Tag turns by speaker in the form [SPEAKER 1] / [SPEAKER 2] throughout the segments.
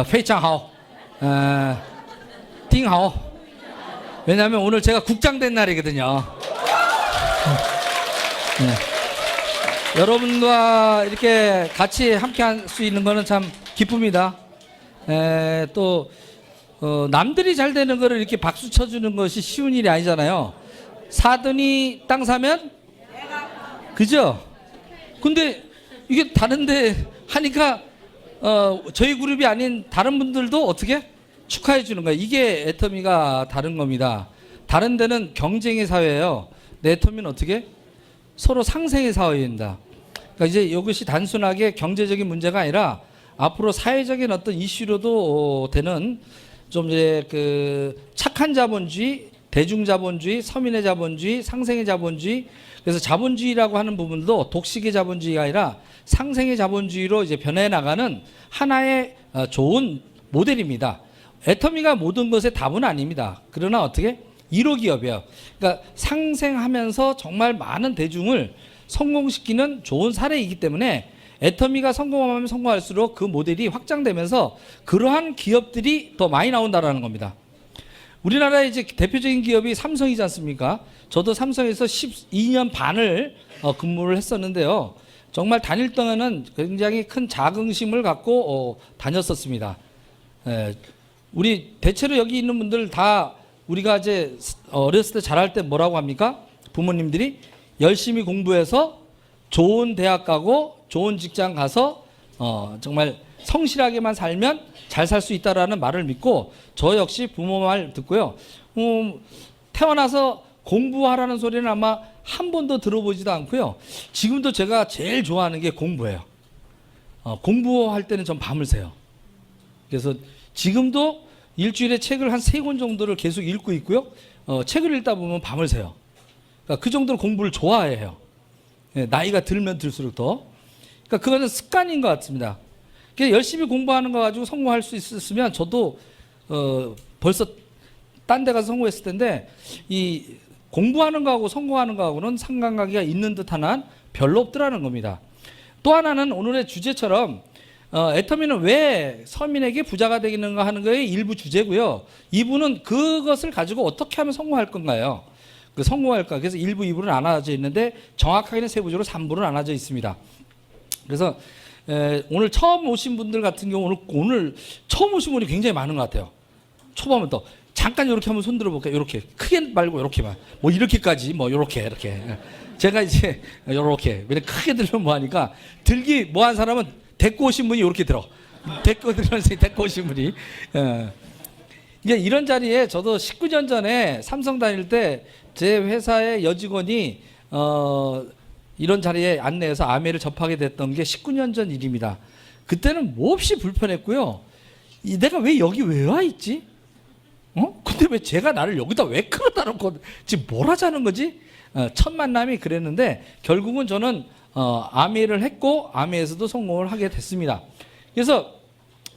[SPEAKER 1] 非常好, 띵好. 왜냐하면 오늘 제가 국장 된 날이거든요. 네. 여러분과 이렇게 같이 함께 할 수 있는 거는 참 기쁩니다. 또 남들이 잘 되는 거를 이렇게 박수 쳐주는 것이 쉬운 일이 아니잖아요. 사더니 땅 사면? 그죠? 근데 이게 다른데 하니까 저희 그룹이 아닌 다른 분들도 어떻게 축하해 주는 거예요. 이게 애터미가 다른 겁니다. 다른 데는 경쟁의 사회예요. 근데 애터미는 어떻게? 서로 상생의 사회입니다. 그러니까 이제 이것이 단순하게 경제적인 문제가 아니라 앞으로 사회적인 어떤 이슈로도 되는 좀 이제 그 착한 자본주의, 대중자본주의, 서민의 자본주의, 상생의 자본주의. 그래서 자본주의라고 하는 부분도 독식의 자본주의가 아니라 상생의 자본주의로 이제 변해 나가는 하나의 좋은 모델입니다. 애터미가 모든 것의 답은 아닙니다. 그러나 어떻게? 1호 기업이에요. 그러니까 상생하면서 정말 많은 대중을 성공시키는 좋은 사례이기 때문에 애터미가 성공하면 성공할수록 그 모델이 확장되면서 그러한 기업들이 더 많이 나온다라는 겁니다. 우리나라의 이제 대표적인 기업이 삼성이지 않습니까? 저도 삼성에서 12년 반을 근무를 했었는데요. 정말 다닐 동안은 굉장히 큰 자긍심을 갖고 다녔었습니다. 우리 대체로 여기 있는 분들 다 우리가 이제 어렸을 때 잘할 때 뭐라고 합니까? 부모님들이 열심히 공부해서 좋은 대학 가고 좋은 직장 가서 정말 성실하게만 살면 잘 살 수 있다라는 말을 믿고 저 역시 부모 말 듣고요. 태어나서 공부하라는 소리는 아마 한 번도 들어보지도 않고요. 지금도 제가 제일 좋아하는 게 공부예요. 공부할 때는 전 밤을 새요. 그래서 지금도 일주일에 책을 한 3권 정도를 계속 읽고 있고요. 책을 읽다 보면 밤을 새요. 그러니까 그 정도로 공부를 좋아해요. 나이가 들면 들수록 더. 그러니까 그거는 습관인 것 같습니다. 열심히 공부하는 거 가지고 성공할 수 있었으면 저도 벌써 딴 데 가서 성공했을 텐데 이 공부하는 거하고 성공하는 거하고는 상관관계가 있는 듯한 한 별로 없더라는 겁니다. 또 하나는 오늘의 주제처럼 애터미는 왜 서민에게 부자가 되겠는가 하는 거의 일부 주제고요. 2부는 그것을 가지고 어떻게 하면 성공할 건가요? 그 성공할까? 그래서 1부, 2부는 나눠져 있는데 정확하게는 세부적으로 3부로 나눠져 있습니다. 그래서 오늘 처음 오신 분들 같은 경우 오늘 처음 오신 분이 굉장히 많은 것 같아요. 초반부터 잠깐 이렇게 한번 손 들어볼까요? 이렇게 크게 말고 이렇게만 뭐 이렇게까지 뭐 이렇게 제가 이제 이렇게 왜냐 크게 들면 뭐 하니까 들기 뭐 한 사람은 데리고 오신 분이 이렇게 들어 데리고 오신 분이 이게 이런 자리에 저도 19년 전에 삼성 다닐 때 제 회사의 여직원이 이런 자리에 안내해서 아메를 접하게 됐던 게 19년 전 일입니다. 그때는 몹시 불편했고요. 내가 왜 여기 왜 와 있지? 근데 왜 제가 나를 여기다 왜 끌어다 놓고 지금 뭘 하자는 거지? 첫 만남이 그랬는데 결국은 저는 아메를 했고 아메에서도 성공을 하게 됐습니다. 그래서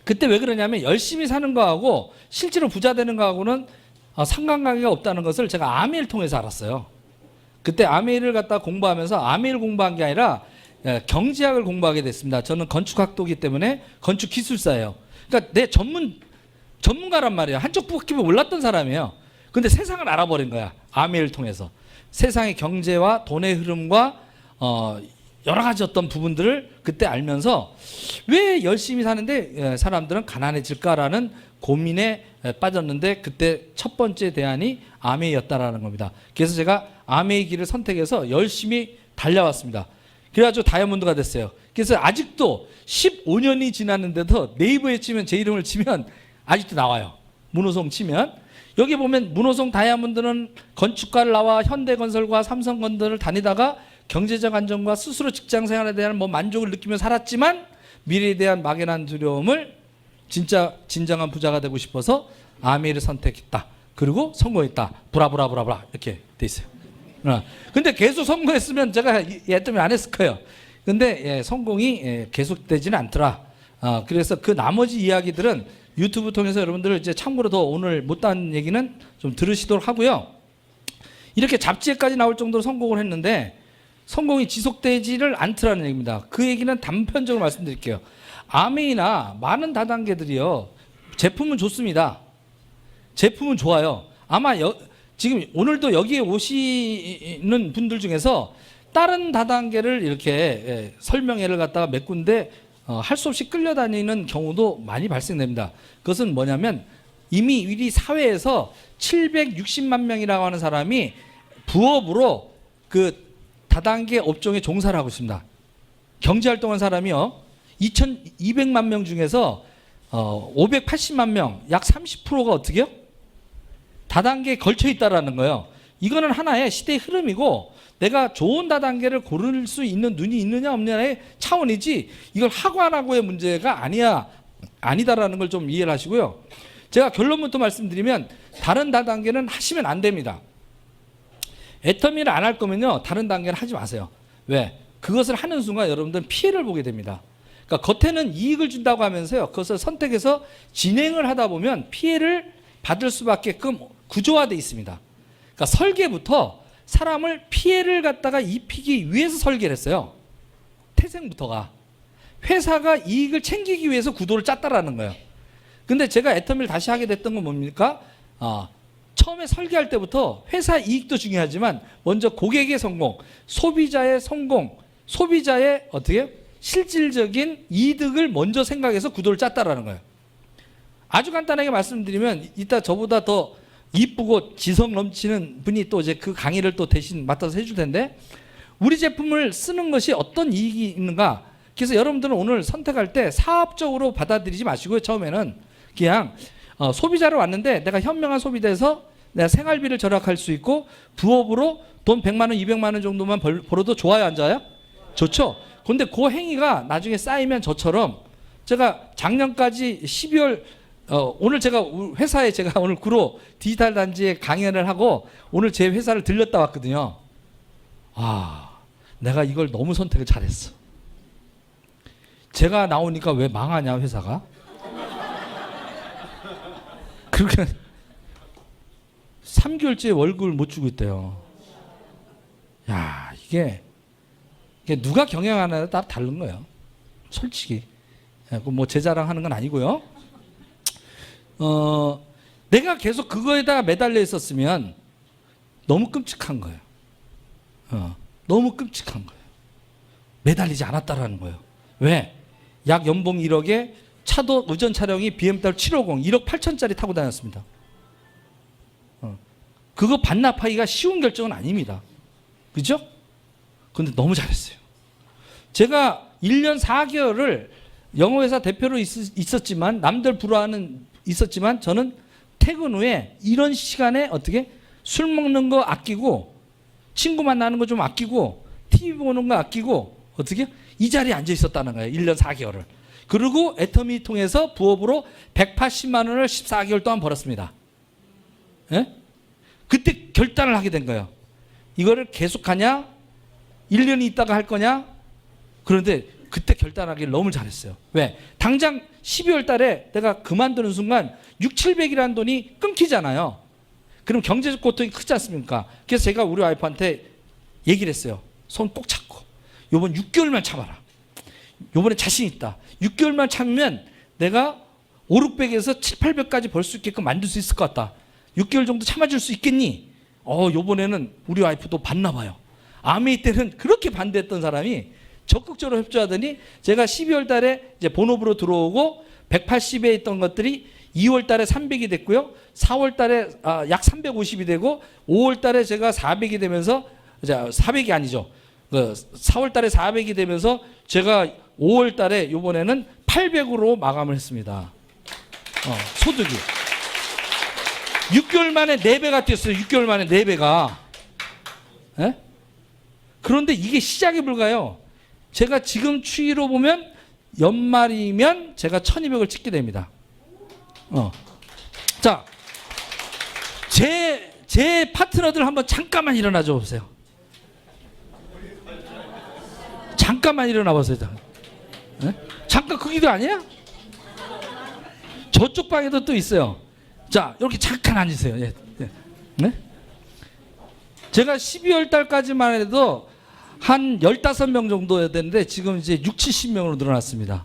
[SPEAKER 1] 그때 왜 그러냐면 열심히 사는 거하고 실제로 부자 되는 거하고는 상관관계가 없다는 것을 제가 아메를 통해서 알았어요. 그때 아메를 갖다 공부하면서 아메를 공부한 게 아니라 경제학을 공부하게 됐습니다. 저는 건축학도기 때문에 건축기술사예요. 그러니까 내 전문가란 말이에요. 한쪽 바퀴를 몰랐던 사람이에요. 근데 세상을 알아버린 거야. 아메를 통해서. 세상의 경제와 돈의 흐름과 여러 가지 어떤 부분들을 그때 알면서 왜 열심히 사는데 사람들은 가난해질까라는 고민에 빠졌는데 그때 첫 번째 대안이 아메이였다라는 겁니다. 그래서 제가 아메이 길을 선택해서 열심히 달려왔습니다. 그래가지고 다이아몬드가 됐어요. 그래서 아직도 15년이 지났는데도 네이버에 치면 제 이름을 치면 아직도 나와요. 문호성 치면 여기 보면 문호성 다이아몬드는 건축가를 나와 현대건설과 삼성건설을 다니다가 경제적 안정과 스스로 직장 생활에 대한 만족을 느끼며 살았지만 미래에 대한 막연한 두려움을 진정한 부자가 되고 싶어서 아메이를 선택했다. 그리고 성공했다. 브라브라브라브라 이렇게 돼 있어요. 근데 계속 성공했으면 제가 애터미 안 했을 거예요. 근데 성공이 계속되지는 않더라. 그래서 그 나머지 이야기들은 유튜브 통해서 여러분들 이제 참고로 더 오늘 못한 얘기는 좀 들으시도록 하고요. 이렇게 잡지에까지 나올 정도로 성공을 했는데 성공이 지속되지를 않더라는 얘기입니다. 그 얘기는 단편적으로 말씀드릴게요. 아메이나 많은 다단계들이요. 제품은 좋습니다. 제품은 좋아요. 아마 지금 오늘도 여기에 오시는 분들 중에서 다른 다단계를 이렇게 설명회를 갖다가 몇 군데 할 수 없이 끌려다니는 경우도 많이 발생됩니다. 그것은 뭐냐면 이미 우리 사회에서 760만 명이라고 하는 사람이 부업으로 그 다단계 업종에 종사를 하고 있습니다. 경제활동한 사람이요. 2200만 명 중에서 580만 명, 약 30%가 어떻게요? 다단계에 걸쳐 있다라는 거예요. 이거는 하나의 시대의 흐름이고 내가 좋은 다단계를 고를 수 있는 눈이 있느냐 없느냐의 차원이지 이걸 하고 안 하고의 문제가 아니다라는 걸 좀 이해를 하시고요. 제가 결론부터 말씀드리면 다른 다단계는 하시면 안 됩니다. 애터미를 안 할 거면요. 다른 단계는 하지 마세요. 왜? 그것을 하는 순간 여러분들은 피해를 보게 됩니다. 그러니까 겉에는 이익을 준다고 하면서요. 그것을 선택해서 진행을 하다 보면 피해를 받을 수밖에끔 구조화되어 있습니다. 그러니까 설계부터 사람을 피해를 갖다가 입히기 위해서 설계를 했어요. 태생부터가. 회사가 이익을 챙기기 위해서 구도를 짰다라는 거예요. 근데 제가 애터미를 다시 하게 됐던 건 뭡니까? 처음에 설계할 때부터 회사 이익도 중요하지만 먼저 고객의 성공, 소비자의 성공, 소비자의 어떻게 실질적인 이득을 먼저 생각해서 구도를 짰다라는 거예요. 아주 간단하게 말씀드리면 이따 저보다 더 이쁘고 지성 넘치는 분이 또 이제 그 강의를 또 대신 맡아서 해줄 텐데 우리 제품을 쓰는 것이 어떤 이익이 있는가? 그래서 여러분들은 오늘 선택할 때 사업적으로 받아들이지 마시고요. 처음에는 그냥 소비자로 왔는데 내가 현명한 소비자에서 내가 생활비를 절약할 수 있고 부업으로 돈 100만 원, 200만 원 정도만 벌어도 좋아요, 안 좋아요? 좋죠. 그런데 그 행위가 나중에 쌓이면 저처럼 제가 작년까지 12월 오늘 제가 회사에 제가 오늘 구로 디지털 단지에 강연을 하고 오늘 제 회사를 들렸다 왔거든요. 내가 이걸 너무 선택을 잘했어. 제가 나오니까 왜 망하냐 회사가? 그렇게 3개월째 월급을 못 주고 있대요. 야, 이게 누가 경영하느냐에 따라 다른 거예요. 솔직히. 뭐 제 자랑하는 건 아니고요. 내가 계속 그거에다가 매달려 있었으면 너무 끔찍한 거예요. 너무 끔찍한 거예요. 매달리지 않았다라는 거예요. 왜? 약 연봉 1억에 차도 의전 차량이 BMW 750 1억 8천짜리 타고 다녔습니다. 그거 반납하기가 쉬운 결정은 아닙니다. 그죠? 근데 너무 잘했어요. 제가 1년 4개월을 영어회사 대표로 있었지만 남들 부러워하는 있었지만 저는 퇴근 후에 이런 시간에 어떻게 술 먹는 거 아끼고 친구 만나는 거 좀 아끼고 TV 보는 거 아끼고 어떻게 이 자리에 앉아 있었다는 거예요. 1년 4개월을. 그리고 애터미 통해서 부업으로 180만 원을 14개월 동안 벌었습니다. 예? 그때 결단을 하게 된 거예요. 이거를 계속하냐? 1년이 있다가 할 거냐? 그런데 그때 결단하기를 너무 잘했어요. 왜? 당장 12월 달에 내가 그만두는 순간 6,700이라는 돈이 끊기잖아요. 그럼 경제적 고통이 크지 않습니까? 그래서 제가 우리 와이프한테 얘기를 했어요. 손 꼭 잡고 요번 6개월만 참아라. 요번에 자신 있다. 6개월만 참으면 내가 5, 600에서 7, 800까지 벌 수 있게끔 만들 수 있을 것 같다. 6개월 정도 참아줄 수 있겠니? 요번에는 우리 와이프도 봤나 봐요. 아메이 때는 그렇게 반대했던 사람이 적극적으로 협조하더니 제가 12월 달에 이제 본업으로 들어오고 180에 있던 것들이 2월 달에 300이 됐고요. 4월 달에 약 350이 되고 5월 달에 제가 400이 되면서 400이 아니죠. 4월 달에 400이 되면서 제가 5월 달에 이번에는 800으로 마감을 했습니다. 소득이. 6개월 만에 4배가 뛰었어요. 6개월 만에 4배가. 예? 그런데 이게 시작에 불과해요. 제가 지금 추이로 보면 연말이면 제가 1200을 찍게 됩니다. 자, 제 파트너들 한번 잠깐만 일어나 줘 보세요. 잠깐만 일어나 보세요. 네? 잠깐 그 기도 아니야? 저쪽 방에도 또 있어요. 자, 이렇게 잠깐 앉으세요. 예. 네? 제가 12월 달까지만 해도 한 15명 정도였는데 지금 이제 6, 70명으로 늘어났습니다.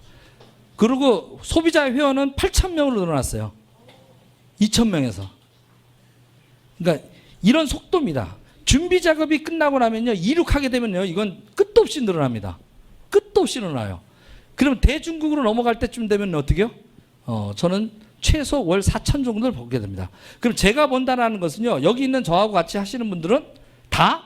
[SPEAKER 1] 그리고 소비자 회원은 8,000명으로 늘어났어요. 2,000명에서. 그러니까 이런 속도입니다. 준비 작업이 끝나고 나면요, 이륙하게 되면요, 이건 끝도 없이 늘어납니다. 끝도 없이 늘어나요. 그러면 대중국으로 넘어갈 때쯤 되면 어떻게요? 저는 최소 월 4천 정도를 보게 됩니다. 그럼 제가 본다라는 것은요, 여기 있는 저하고 같이 하시는 분들은 다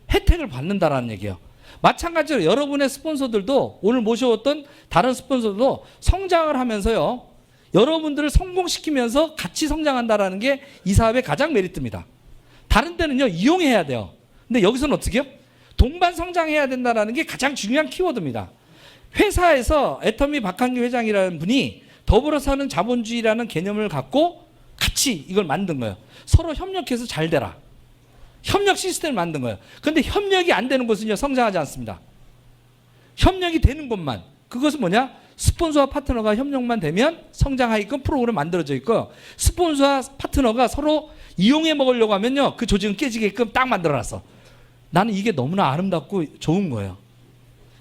[SPEAKER 1] 혜택을 받는다라는 얘기예요. 마찬가지로 여러분의 스폰서들도, 오늘 모셔왔던 다른 스폰서들도 성장을 하면서요, 여러분들을 성공시키면서 같이 성장한다라는 게 이 사업의 가장 메리트입니다. 다른 데는요, 이용해야 돼요. 근데 여기서는 어떻게 해요? 동반 성장해야 된다는 게 가장 중요한 키워드입니다. 회사에서 애터미 박한기 회장이라는 분이 더불어 사는 자본주의라는 개념을 갖고 같이 이걸 만든 거예요. 서로 협력해서 잘 되라. 협력 시스템을 만든 거예요. 그런데 협력이 안 되는 곳은요, 성장하지 않습니다. 협력이 되는 곳만, 그것은 뭐냐? 스폰서와 파트너가 협력만 되면 성장하게끔 프로그램 만들어져 있고, 스폰서와 파트너가 서로 이용해 먹으려고 하면요, 그 조직은 깨지게끔 딱 만들어놨어. 나는 이게 너무나 아름답고 좋은 거예요.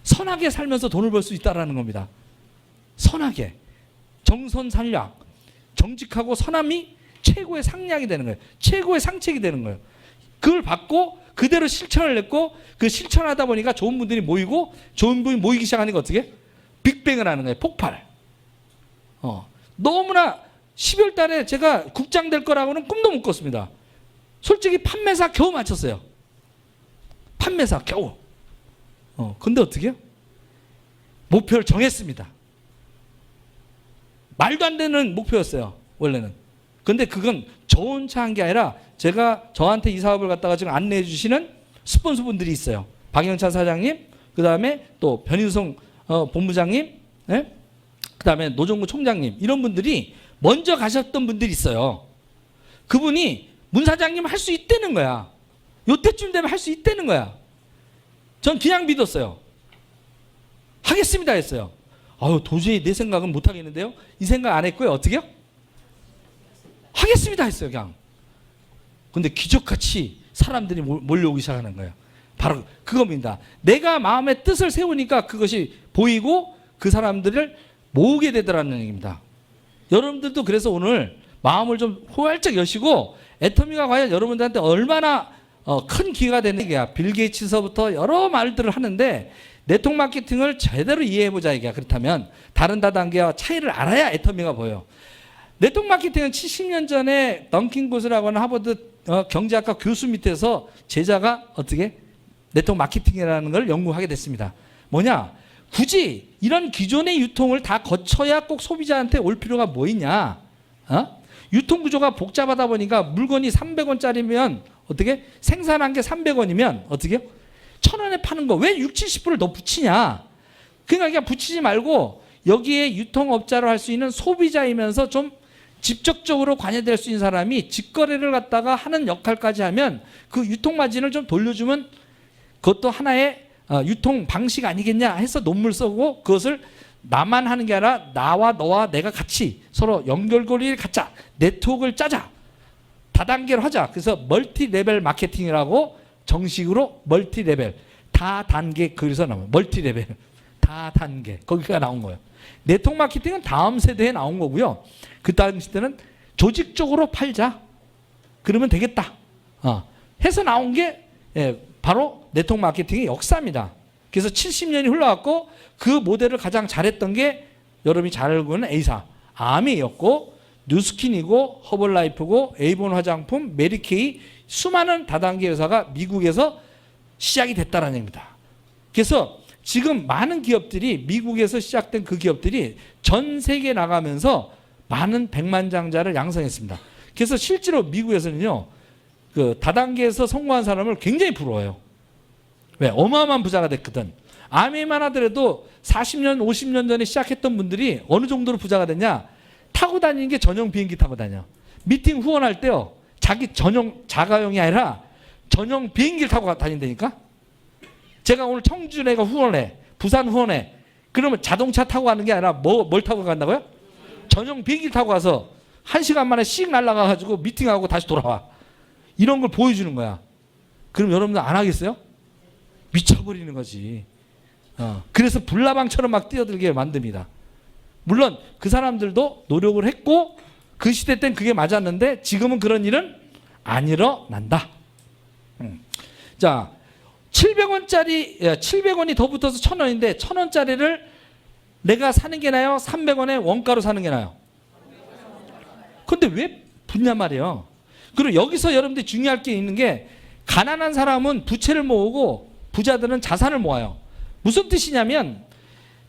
[SPEAKER 1] 선하게 살면서 돈을 벌 수 있다는 겁니다. 선하게. 정선산략. 정직하고 선함이 최고의 상략이 되는 거예요. 최고의 상책이 되는 거예요. 그걸 받고 그대로 실천을 했고, 그 실천하다 보니까 좋은 분들이 모이고, 좋은 분이 모이기 시작하니까 어떻게? 빅뱅을 하는 거예요. 폭발. 너무나 12월 달에 제가 국장 될 거라고는 꿈도 못 꿨습니다. 솔직히 판매사 겨우 맞췄어요. 판매사 겨우. 근데 어떻게 해요? 목표를 정했습니다. 말도 안 되는 목표였어요, 원래는. 근데 그건 저 혼자 한 게 아니라, 제가 저한테 이 사업을 갖다가 지금 안내해 주시는 스폰서분들이 있어요. 박영찬 사장님, 그 다음에 또 변인성 본부장님, 네? 그 다음에 노정구 총장님, 이런 분들이 먼저 가셨던 분들이 있어요. 그분이 문 사장님 할 수 있다는 거야. 요때쯤 되면 할 수 있다는 거야. 전 그냥 믿었어요. 하겠습니다 했어요. 아유, 도저히 내 생각은 못 하겠는데요. 이 생각 안 했고요. 어떻게요? 하겠습니다 했어요, 그냥. 근데 기적같이 사람들이 몰려오기 시작하는 거예요. 바로 그겁니다. 내가 마음의 뜻을 세우니까 그것이 보이고 그 사람들을 모으게 되더라는 얘기입니다. 여러분들도 그래서 오늘 마음을 좀 활짝 여시고, 애터미가 과연 여러분들한테 얼마나 큰 기회가 되는 얘기야. 빌 게이츠서부터 여러 말들을 하는데, 네트워크 마케팅을 제대로 이해해보자 얘기야. 그렇다면 다른 다단계와 차이를 알아야 애터미가 보여. 네트워크 마케팅은 70년 전에 던킨 고스라고 하는 하버드 경제학과 교수 밑에서 제자가 어떻게 네트워크 마케팅이라는 걸 연구하게 됐습니다. 뭐냐? 굳이 이런 기존의 유통을 다 거쳐야 꼭 소비자한테 올 필요가 뭐 있냐? 유통 구조가 복잡하다 보니까 물건이 300원짜리면 어떻게? 생산한 게 300원이면 어떻게? 1,000원에 파는 거 왜 60, 70%를 더 붙이냐? 그러니까 붙이지 말고 여기에 유통업자로 할 수 있는 소비자이면서 좀 직접적으로 관여될 수 있는 사람이 직거래를 갖다가 하는 역할까지 하면 그 유통 마진을 좀 돌려주면 그것도 하나의 유통 방식 아니겠냐 해서 논문 쓰고, 그것을 나만 하는 게 아니라 나와 너와 내가 같이 서로 연결고리를 갖자. 네트워크를 짜자. 다단계로 하자. 그래서 멀티 레벨 마케팅이라고 정식으로 멀티 레벨. 다단계, 그래서 나와요. 멀티 레벨. 다단계. 거기가 나온 거예요. 네트워크 마케팅은 다음 세대에 나온 거고요. 그 다음 시대는 조직적으로 팔자. 그러면 되겠다. 해서 나온 게 바로 네트워크 마케팅의 역사입니다. 그래서 70년이 흘러갔고, 그 모델을 가장 잘했던 게 여러분이 잘 알고 있는 A사, 아미였고, 뉴스킨이고, 허벌라이프고, 에이본 화장품, 메리케이, 수많은 다단계 회사가 미국에서 시작이 됐다는 얘기입니다. 그래서 지금 많은 기업들이, 미국에서 시작된 그 기업들이 전 세계에 나가면서 많은 백만장자를 양성했습니다. 그래서 실제로 미국에서는요, 그 다단계에서 성공한 사람을 굉장히 부러워요. 왜? 어마어마한 부자가 됐거든. 아미만 하더라도 40년, 50년 전에 시작했던 분들이 어느 정도로 부자가 됐냐? 타고 다니는 게 전용 비행기 타고 다녀. 미팅 후원할 때요, 자기 전용 자가용이 아니라 전용 비행기를 타고 다닌다니까? 제가 오늘 청주 내가 후원해, 부산 후원해. 그러면 자동차 타고 가는 게 아니라 뭘 타고 간다고요? 전용 비행기를 타고 가서 1시간 만에 씩 날아가가지고 미팅하고 다시 돌아와. 이런 걸 보여주는 거야. 그럼 여러분들 안 하겠어요? 미쳐버리는 거지. 그래서 불나방처럼 막 뛰어들게 만듭니다. 물론 그 사람들도 노력을 했고 그 시대 땐 그게 맞았는데 지금은 그런 일은 안 일어난다. 자, 700원이 더 붙어서 1,000원인데 1,000원짜리를 내가 사는 게 나아요? 300원에 원가로 사는 게 나아요? 근데 왜 붙냐 말이에요. 그리고 여기서 여러분들이 중요할 게 있는 게 가난한 사람은 부채를 모으고 부자들은 자산을 모아요. 무슨 뜻이냐면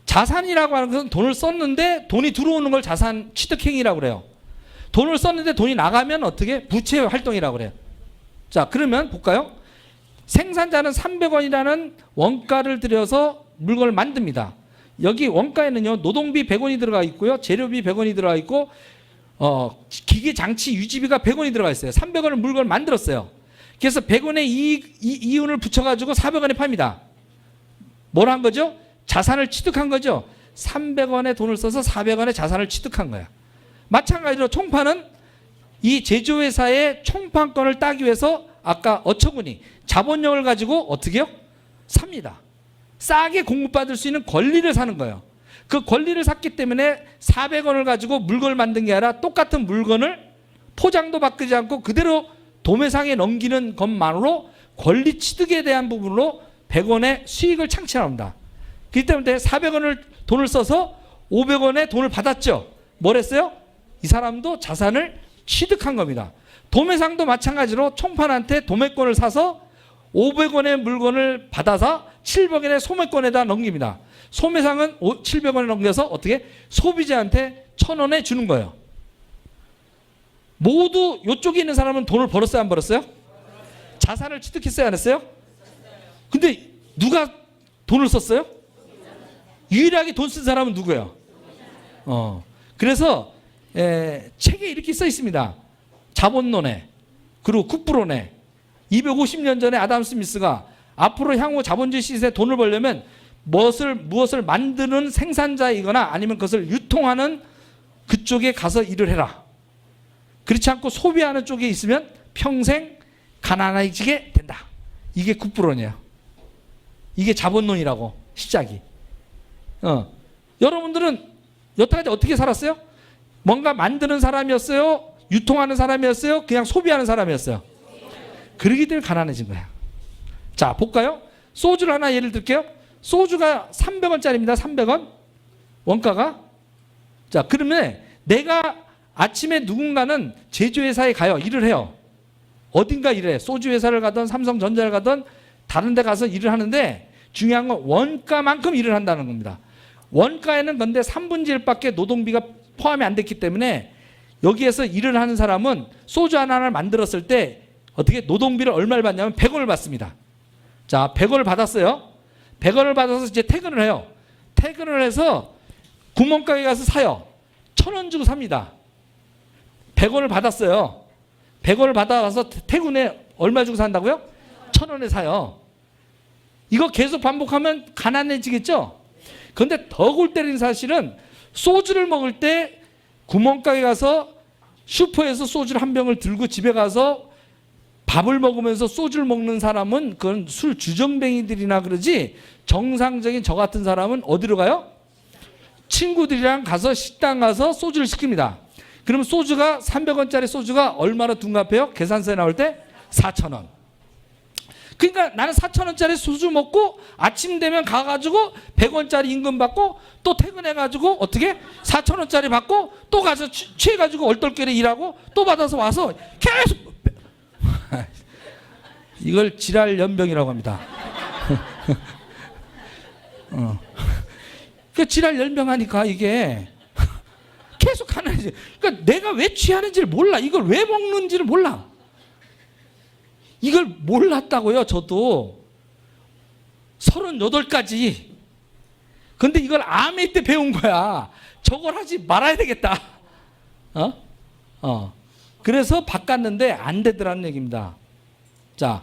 [SPEAKER 1] 자산이라고 하는 것은 돈을 썼는데 돈이 들어오는 걸 자산 취득행위라고 그래요. 돈을 썼는데 돈이 나가면 어떻게? 부채 활동이라고 그래요. 자, 그러면 볼까요? 생산자는 300원이라는 원가를 들여서 물건을 만듭니다. 여기 원가에는요, 노동비 100원이 들어가 있고요, 재료비 100원이 들어가 있고, 기계 장치 유지비가 100원이 들어가 있어요. 300원을 물건을 만들었어요. 그래서 100원의 이윤을 붙여가지고 400원에 팝니다. 뭘 한 거죠? 자산을 취득한 거죠. 300원의 돈을 써서 400원의 자산을 취득한 거야. 마찬가지로 총판은 이 제조회사의 총판권을 따기 위해서 아까 어처구니 자본력을 가지고 어떻게 해요? 삽니다. 싸게 공급받을 수 있는 권리를 사는 거예요. 그 권리를 샀기 때문에 400원을 가지고 물건을 만든 게 아니라 똑같은 물건을 포장도 바꾸지 않고 그대로 도매상에 넘기는 것만으로 권리 취득에 대한 부분으로 100원의 수익을 창출합니다. 그렇기 때문에 400원을 돈을 써서 500원의 돈을 받았죠. 뭘 했어요? 이 사람도 자산을 취득한 겁니다. 도매상도 마찬가지로 총판한테 도매권을 사서 500원의 물건을 받아서 700원의 소매권에다 넘깁니다. 소매상은 700원에 넘겨서 어떻게? 소비자한테 1,000원에 주는 거예요. 모두 이쪽에 있는 사람은 돈을 벌었어요, 안 벌었어요? 자산을 취득했어요, 안 했어요? 근데 누가 돈을 썼어요? 유일하게 돈 쓴 사람은 누구예요? 그래서 책에 이렇게 써 있습니다. 자본론에 그리고 국부론에 250년 전에 아담 스미스가 앞으로 향후 자본주의 시대에 돈을 벌려면 무엇을 만드는 생산자이거나 아니면 그것을 유통하는 그쪽에 가서 일을 해라. 그렇지 않고 소비하는 쪽에 있으면 평생 가난해지게 된다. 이게 국부론이에요. 이게 자본론이라고 시작이. 여러분들은 여태까지 어떻게 살았어요? 뭔가 만드는 사람이었어요? 유통하는 사람이었어요? 그냥 소비하는 사람이었어요? 그러기 때문에 가난해진 거야. 자, 볼까요? 소주를 하나 예를 들게요. 소주가 300원짜리입니다. 300원. 원가가. 자, 그러면 내가 아침에 누군가는 제조회사에 가요. 일을 해요. 어딘가 일을 해. 소주회사를 가든 삼성전자를 가든 다른 데 가서 일을 하는데 중요한 건 원가만큼 일을 한다는 겁니다. 원가에는 근데 1/3 밖에 노동비가 포함이 안 됐기 때문에 여기에서 일을 하는 사람은 소주 하나를 만들었을 때 어떻게 노동비를 얼마를 받냐면 100원을 받습니다. 자, 100원을 받았어요. 100원을 받아서 이제 퇴근을 해요. 퇴근을 해서 구멍가게 가서 사요. 1,000원 주고 삽니다. 100원을 받았어요. 100원을 받아서 퇴근에 얼마 주고 산다고요? 1,000원에 사요. 이거 계속 반복하면 가난해지겠죠? 그런데 더 골 때리는 사실은 소주를 먹을 때 구멍가게 가서 슈퍼에서 소주를 한 병을 들고 집에 가서 밥을 먹으면서 소주를 먹는 사람은 그건 술 주정뱅이들이나 그러지 정상적인 저 같은 사람은 어디로 가요? 친구들이랑 가서 식당 가서 소주를 시킵니다. 그러면 소주가 300원짜리 소주가 얼마나 둔갑해요? 계산서에 나올 때 4,000원. 그러니까 나는 4,000원짜리 소주 먹고 아침 되면 가가지고 100원짜리 임금 받고 또 퇴근해가지고 어떻게 4,000원짜리 받고 또 가서 취해가지고 얼떨결에 일하고 또 받아서 와서 계속 이걸 지랄 연병이라고 합니다. 그 지랄 연병하니까 이게 계속 하는지. 그러니까 내가 왜 취하는지를 몰라. 이걸 왜 먹는지를 몰라. 이걸 몰랐다고요. 저도 38까지. 근데 이걸 아메 때 배운 거야. 저걸 하지 말아야 되겠다. 그래서 바꿨는데 안 되더라는 얘기입니다. 자,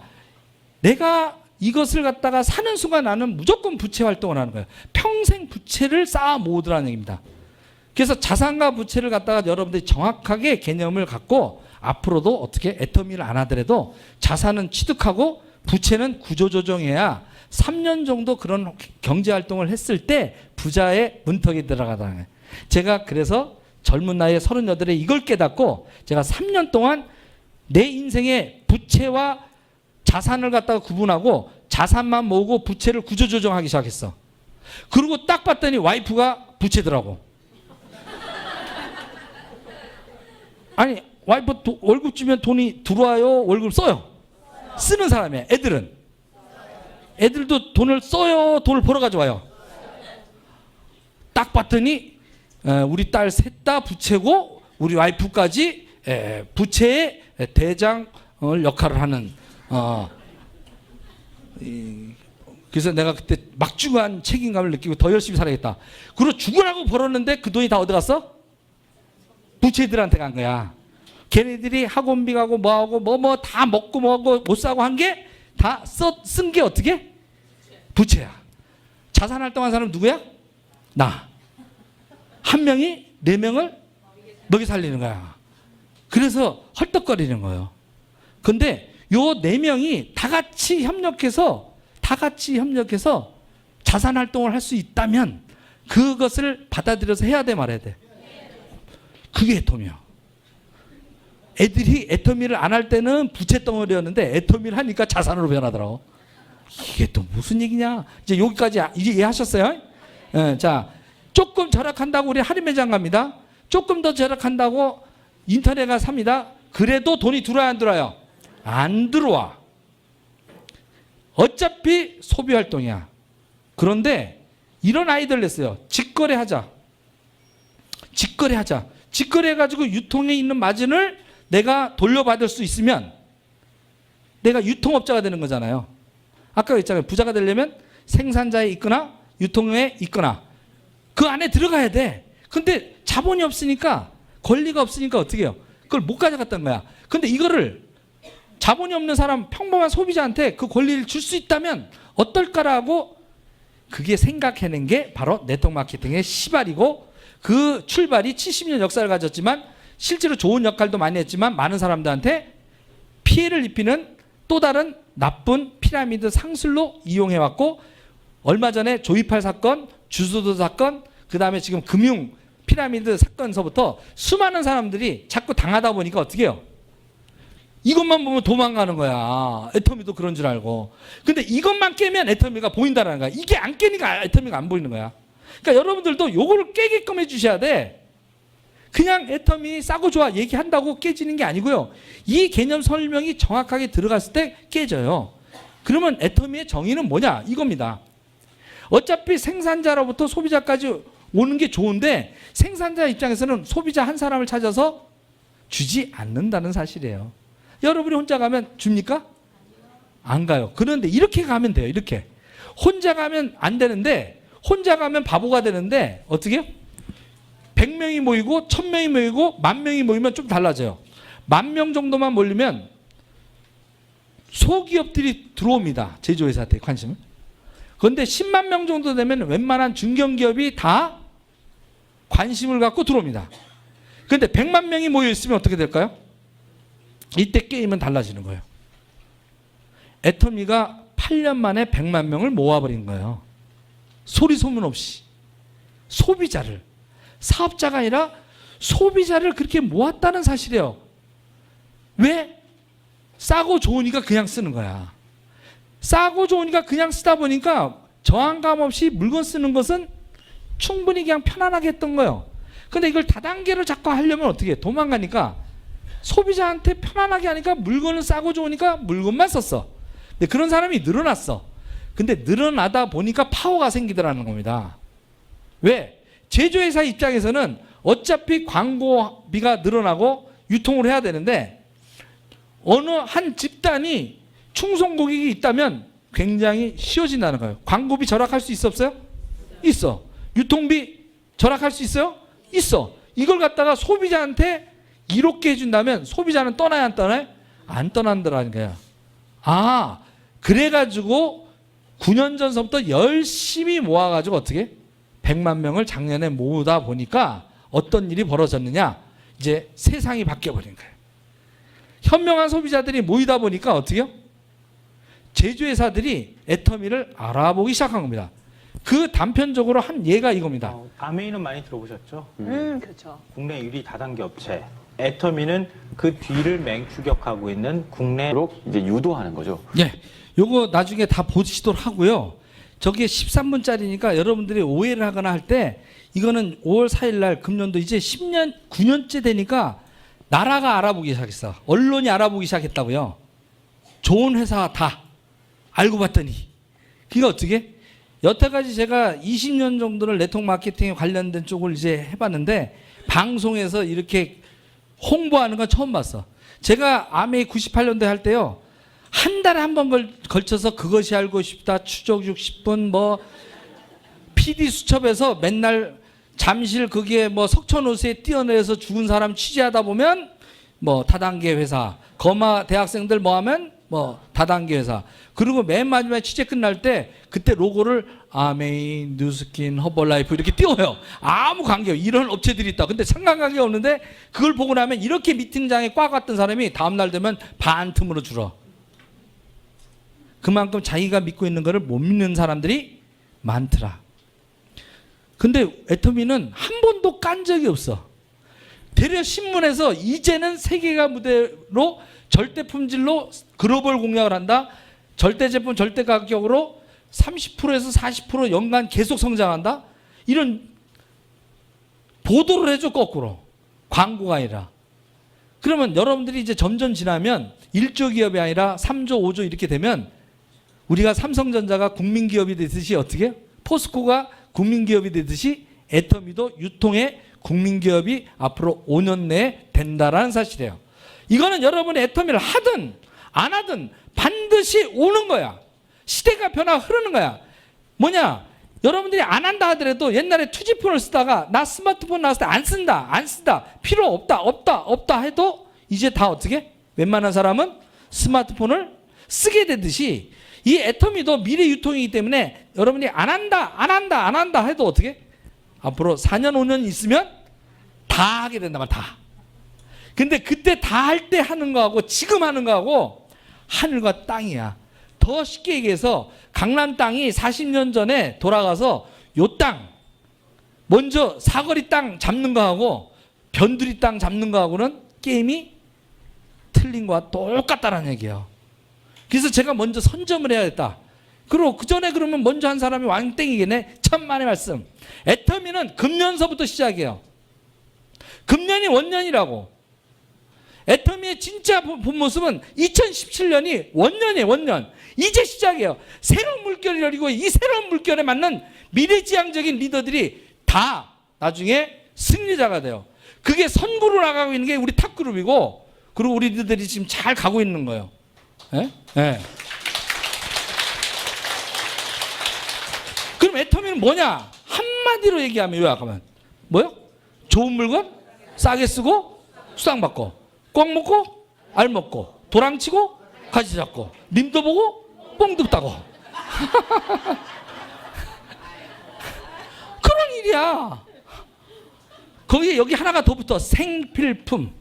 [SPEAKER 1] 내가 이것을 갖다가 사는 순간 나는 무조건 부채 활동을 하는 거예요. 평생 부채를 쌓아 모으더라는 얘기입니다. 그래서 자산과 부채를 갖다가 여러분들이 정확하게 개념을 갖고 앞으로도 어떻게 애터미를 안 하더라도 자산은 취득하고 부채는 구조조정해야 3년 정도 그런 경제활동을 했을 때 부자의 문턱이 들어가다. 제가 그래서 젊은 나이에 38에 이걸 깨닫고 제가 3년 동안 내 인생의 부채와 자산을 갖다가 구분하고 자산만 모으고 부채를 구조조정하기 시작했어. 그리고 딱 봤더니 와이프가 부채더라고. 아니 와이프 월급 주면 돈이 들어와요? 월급 써요? 쓰는 사람이야. 애들도 돈을 써요? 돈을 벌어 가져와요? 딱 봤더니 우리 딸 셋 다 부채고 우리 와이프까지 부채의 대장을 역할을 하는 그래서 내가 그때 막중한 책임감을 느끼고 더 열심히 살아야겠다. 그리고 죽으라고 벌었는데 그 돈이 다 어디 갔어? 부채들한테 간 거야. 걔네들이 학원비 가고 뭐하고 뭐 다 먹고 뭐하고 못 사고 한 게 다 쓴 게 어떻게? 부채야. 자산 활동한 사람 누구야? 나. 한 명이 네 명을 먹이 살리는 거야. 그래서 헐떡거리는 거예요. 근데 요 네 명이 다 같이 협력해서 자산 활동을 할 수 있다면 그것을 받아들여서 해야 돼 말아야 돼. 그게 애터미야. 애들이 애터미를 안 할 때는 부채 덩어리였는데 애터미를 하니까 자산으로 변하더라고. 이게 또 무슨 얘기냐? 이제 여기까지 이제 이해하셨어요? 자, 조금 절약한다고 우리 할인 매장 갑니다. 조금 더 절약한다고 인터넷 가 삽니다. 그래도 돈이 들어와요, 안 들어와요? 안 들어와. 어차피 소비 활동이야. 그런데 이런 아이디어를 냈어요. 직거래하자. 직거래해가지고 유통에 있는 마진을 내가 돌려받을 수 있으면 내가 유통업자가 되는 거잖아요. 아까 했잖아요. 부자가 되려면 생산자에 있거나 유통에 있거나 그 안에 들어가야 돼. 근데 자본이 없으니까 권리가 없으니까 어떻게 해요? 그걸 못 가져갔던 거야. 근데 이거를 자본이 없는 사람 평범한 소비자한테 그 권리를 줄 수 있다면 어떨까라고 그게 생각해낸 게 바로 네트워크 마케팅의 시발이고 그 출발이 70년 역사를 가졌지만 실제로 좋은 역할도 많이 했지만 많은 사람들한테 피해를 입히는 또 다른 나쁜 피라미드 상술로 이용해왔고 얼마 전에 조이팔 사건, 주소도 사건, 그 다음에 지금 금융 피라미드 사건서부터 수많은 사람들이 자꾸 당하다 보니까 어떻게 해요? 이것만 보면 도망가는 거야. 애터미도 그런 줄 알고. 근데 이것만 깨면 애터미가 보인다는 거야. 이게 안 깨니까 애터미가 안 보이는 거야. 그러니까 여러분들도 요거를 깨게끔 해주셔야 돼. 그냥 애터미 싸고 좋아 얘기한다고 깨지는 게 아니고요. 이 개념 설명이 정확하게 들어갔을 때 깨져요. 그러면 애터미의 정의는 뭐냐? 이겁니다. 어차피 생산자로부터 소비자까지 오는 게 좋은데 생산자 입장에서는 소비자 한 사람을 찾아서 주지 않는다는 사실이에요. 여러분이 혼자 가면 줍니까? 안 가요. 그런데 이렇게 가면 돼요. 이렇게. 혼자 가면 안 되는데 혼자 가면 바보가 되는데 어떻게 해요? 100명이 모이고 1000명이 모이고 10,000명이 모이면 좀 달라져요. 10,000명 정도만 몰리면 소기업들이 들어옵니다. 제조회사한테 관심을. 그런데 10만 명 정도 되면 웬만한 중견기업이 다 관심을 갖고 들어옵니다. 그런데 100만 명이 모여 있으면 어떻게 될까요? 이때 게임은 달라지는 거예요. 애터미가 8년 만에 100만 명을 모아버린 거예요. 소리 소문 없이. 소비자를. 사업자가 아니라 소비자를 그렇게 모았다는 사실이에요. 왜? 싸고 좋으니까 그냥 쓰는 거야. 싸고 좋으니까 그냥 쓰다 보니까 저항감 없이 물건 쓰는 것은 충분히 그냥 편안하게 했던 거예요. 근데 이걸 다단계로 자꾸 하려면 어떻게 해? 도망가니까 소비자한테 편안하게 하니까 물건은 싸고 좋으니까 물건만 썼어. 근데 그런 사람이 늘어났어. 근데 늘어나다 보니까 파워가 생기더라는 겁니다. 왜? 제조회사 입장에서는 어차피 광고비가 늘어나고 유통을 해야 되는데 어느 한 집단이 충성 고객이 있다면 굉장히 쉬워진다는 거예요. 광고비 절약할 수 있어 없어요? 있어. 유통비 절약할 수 있어요? 있어. 이걸 갖다가 소비자한테 이롭게 해준다면 소비자는 떠나야 안 떠나요? 안 떠난다는 거야. 아, 그래가지고 9년 전서부터 열심히 모아가지고 어떻게? 100만 명을 작년에 모으다 보니까 어떤 일이 벌어졌느냐? 이제 세상이 바뀌어버린 거예요. 현명한 소비자들이 모이다 보니까 어떻게 해요? 제조회사들이 애터미를 알아보기 시작한 겁니다. 그 단편적으로 한 예가 이겁니다.
[SPEAKER 2] 아메이는 많이 들어보셨죠?
[SPEAKER 3] 그렇죠.
[SPEAKER 2] 국내 유리 다단계 업체. 애터미는 그 뒤를 맹추격하고 있는 국내로
[SPEAKER 4] 이제 유도하는 거죠.
[SPEAKER 1] 예, 요거 나중에 다 보시도록 하고요. 저게 13분짜리니까 여러분들이 오해를 하거나 할 때 이거는 5월 4일 날 금년도 이제 10년, 9년째 되니까 나라가 알아보기 시작했어. 언론이 알아보기 시작했다고요. 좋은 회사 다 알고 봤더니 그게 어떻게? 여태까지 제가 20년 정도를 네트워크 마케팅에 관련된 쪽을 이제 해봤는데 방송에서 이렇게 홍보하는 건 처음 봤어. 제가 아메이 98년도에 할 때요. 한 달에 한 번 걸쳐서 그것이 알고 싶다, 추적 60분, 뭐 PD 수첩에서 맨날 잠실 거기에 뭐 석촌호수에 뛰어내려서 죽은 사람 취재하다 보면 뭐 다단계 회사, 거마 대학생들 뭐 하면 뭐 다단계 회사. 그리고 맨 마지막에 취재 끝날 때 그때 로고를 아메이, 뉴스킨, 허벌라이프 이렇게 띄워요. 아무 관계 없어요. 이런 업체들이 있다. 근데 상관관계가 없는데 그걸 보고 나면 이렇게 미팅장에 꽉 왔던 사람이 다음날 되면 반 틈으로 줄어. 그만큼 자기가 믿고 있는 거를 못 믿는 사람들이 많더라. 근데 애터미는 한 번도 깐 적이 없어. 대려 신문에서 이제는 세계가 무대로 절대 품질로 글로벌 공략을 한다. 절대 제품 절대 가격으로 30%에서 40% 연간 계속 성장한다. 이런 보도를 해줘 거꾸로. 광고가 아니라. 그러면 여러분들이 이제 점점 지나면 1조 기업이 아니라 3조, 5조 이렇게 되면 우리가 삼성전자가 국민기업이 되듯이 어떻게? 포스코가 국민기업이 되듯이 애터미도 유통의 국민기업이 앞으로 5년 내에 된다라는 사실이에요. 이거는 여러분이 애터미를 하든 안 하든 반드시 오는 거야. 시대가 변화 흐르는 거야. 뭐냐? 여러분들이 안 한다 하더라도 옛날에 투지폰을 쓰다가 나 스마트폰 나왔을 때 안 쓴다. 안 쓴다. 필요 없다 해도 이제 다 어떻게? 웬만한 사람은 스마트폰을 쓰게 되듯이 이 애터미도 미래 유통이기 때문에 여러분이 안 한다 해도 어떻게? 앞으로 4년 5년 있으면 다 하게 된단 말이야. 다. 근데 그때 다 할 때 하는 거하고 지금 하는 거하고 하늘과 땅이야. 더 쉽게 얘기해서 강남 땅이 40년 전에 돌아가서 요 땅 먼저 사거리 땅 잡는 거하고 변두리 땅 잡는 거하고는 게임이 틀린 거와 똑같다는 얘기예요. 그래서 제가 먼저 선점을 해야겠다. 그리고 그 전에 그러면 먼저 한 사람이 왕땡이겠네. 천만의 말씀. 애터미는 금년서부터 시작이에요. 금년이 원년이라고. 애터미의 진짜 본 모습은 2017년이 원년이에요. 원년. 이제 시작이에요. 새로운 물결이 열리고 이 새로운 물결에 맞는 미래지향적인 리더들이 다 나중에 승리자가 돼요. 그게 선구로 나가고 있는 게 우리 탑그룹이고 그리고 우리 리더들이 지금 잘 가고 있는 거예요. 예? 예. 그럼 애터미는 뭐냐? 한마디로 얘기하면 요약하면 뭐요? 좋은 물건 싸게 쓰고 수당 받고 꽉 먹고 알 먹고 도랑치고 가지 잡고 님도 보고 뽕도 따고 그런 일이야. 거기에 여기 하나가 더 붙어. 생필품.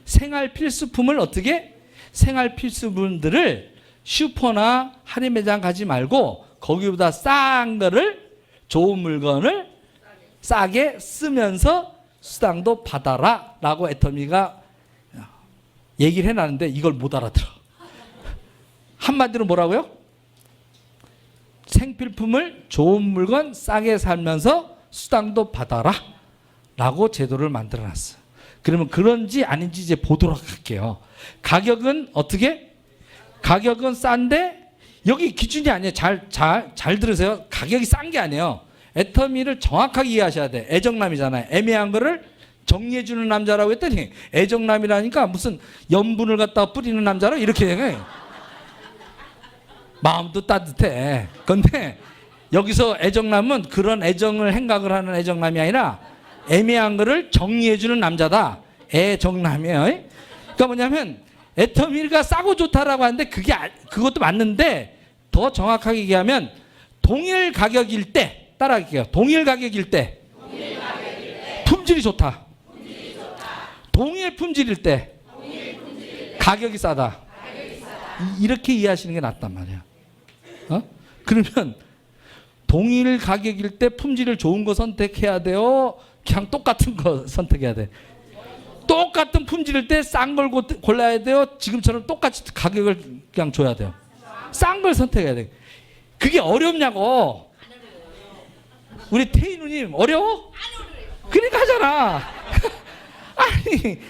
[SPEAKER 1] 생활 필수품을 어떻게? 생활 필수품들을 슈퍼나 할인 매장 가지 말고 거기보다 싼 거를 좋은 물건을 싸게 쓰면서 수당도 받아라 라고 애터미가 얘기를 해놨는데 이걸 못 알아들어. 한마디로 뭐라고요? 생필품을 좋은 물건 싸게 살면서 수당도 받아라 라고 제도를 만들어놨어요. 그러면 그런지 아닌지 이제 보도록 할게요. 가격은 어떻게? 가격은 싼데 여기 기준이 아니에요. 잘 들으세요. 가격이 싼 게 아니에요. 애터미를 정확하게 이해하셔야 돼. 애정남이잖아요. 애매한 거를 정리해주는 남자라고 했더니 애정남이라니까 무슨 염분을 갖다가 뿌리는 남자라고 이렇게 얘기해요. 마음도 따뜻해. 근데 여기서 애정남은 그런 애정을 행각을 하는 애정남이 아니라 애매한 거를 정리해주는 남자다. 애정남이에요. 그러니까 뭐냐면 애터미가 싸고 좋다라고 하는데 그것도 맞는데 더 정확하게 얘기하면 동일 가격일 때 따라할게요. 동일 가격일 때 품질이 좋다. 동일 품질일 때 가격이 싸다. 이렇게 이해하시는 게 낫단 말이야. 그러면 동일 가격일 때 품질을 좋은 거 선택해야 돼요? 그냥 똑같은 거 선택해야 돼? 똑같은 품질일 때 싼 걸 골라야 돼요? 지금처럼 똑같이 가격을 그냥 줘야 돼요? 싼 걸 선택해야 돼. 그게 어렵냐고. 우리 태희 누님 어려워? 그러니까 하잖아. 아니,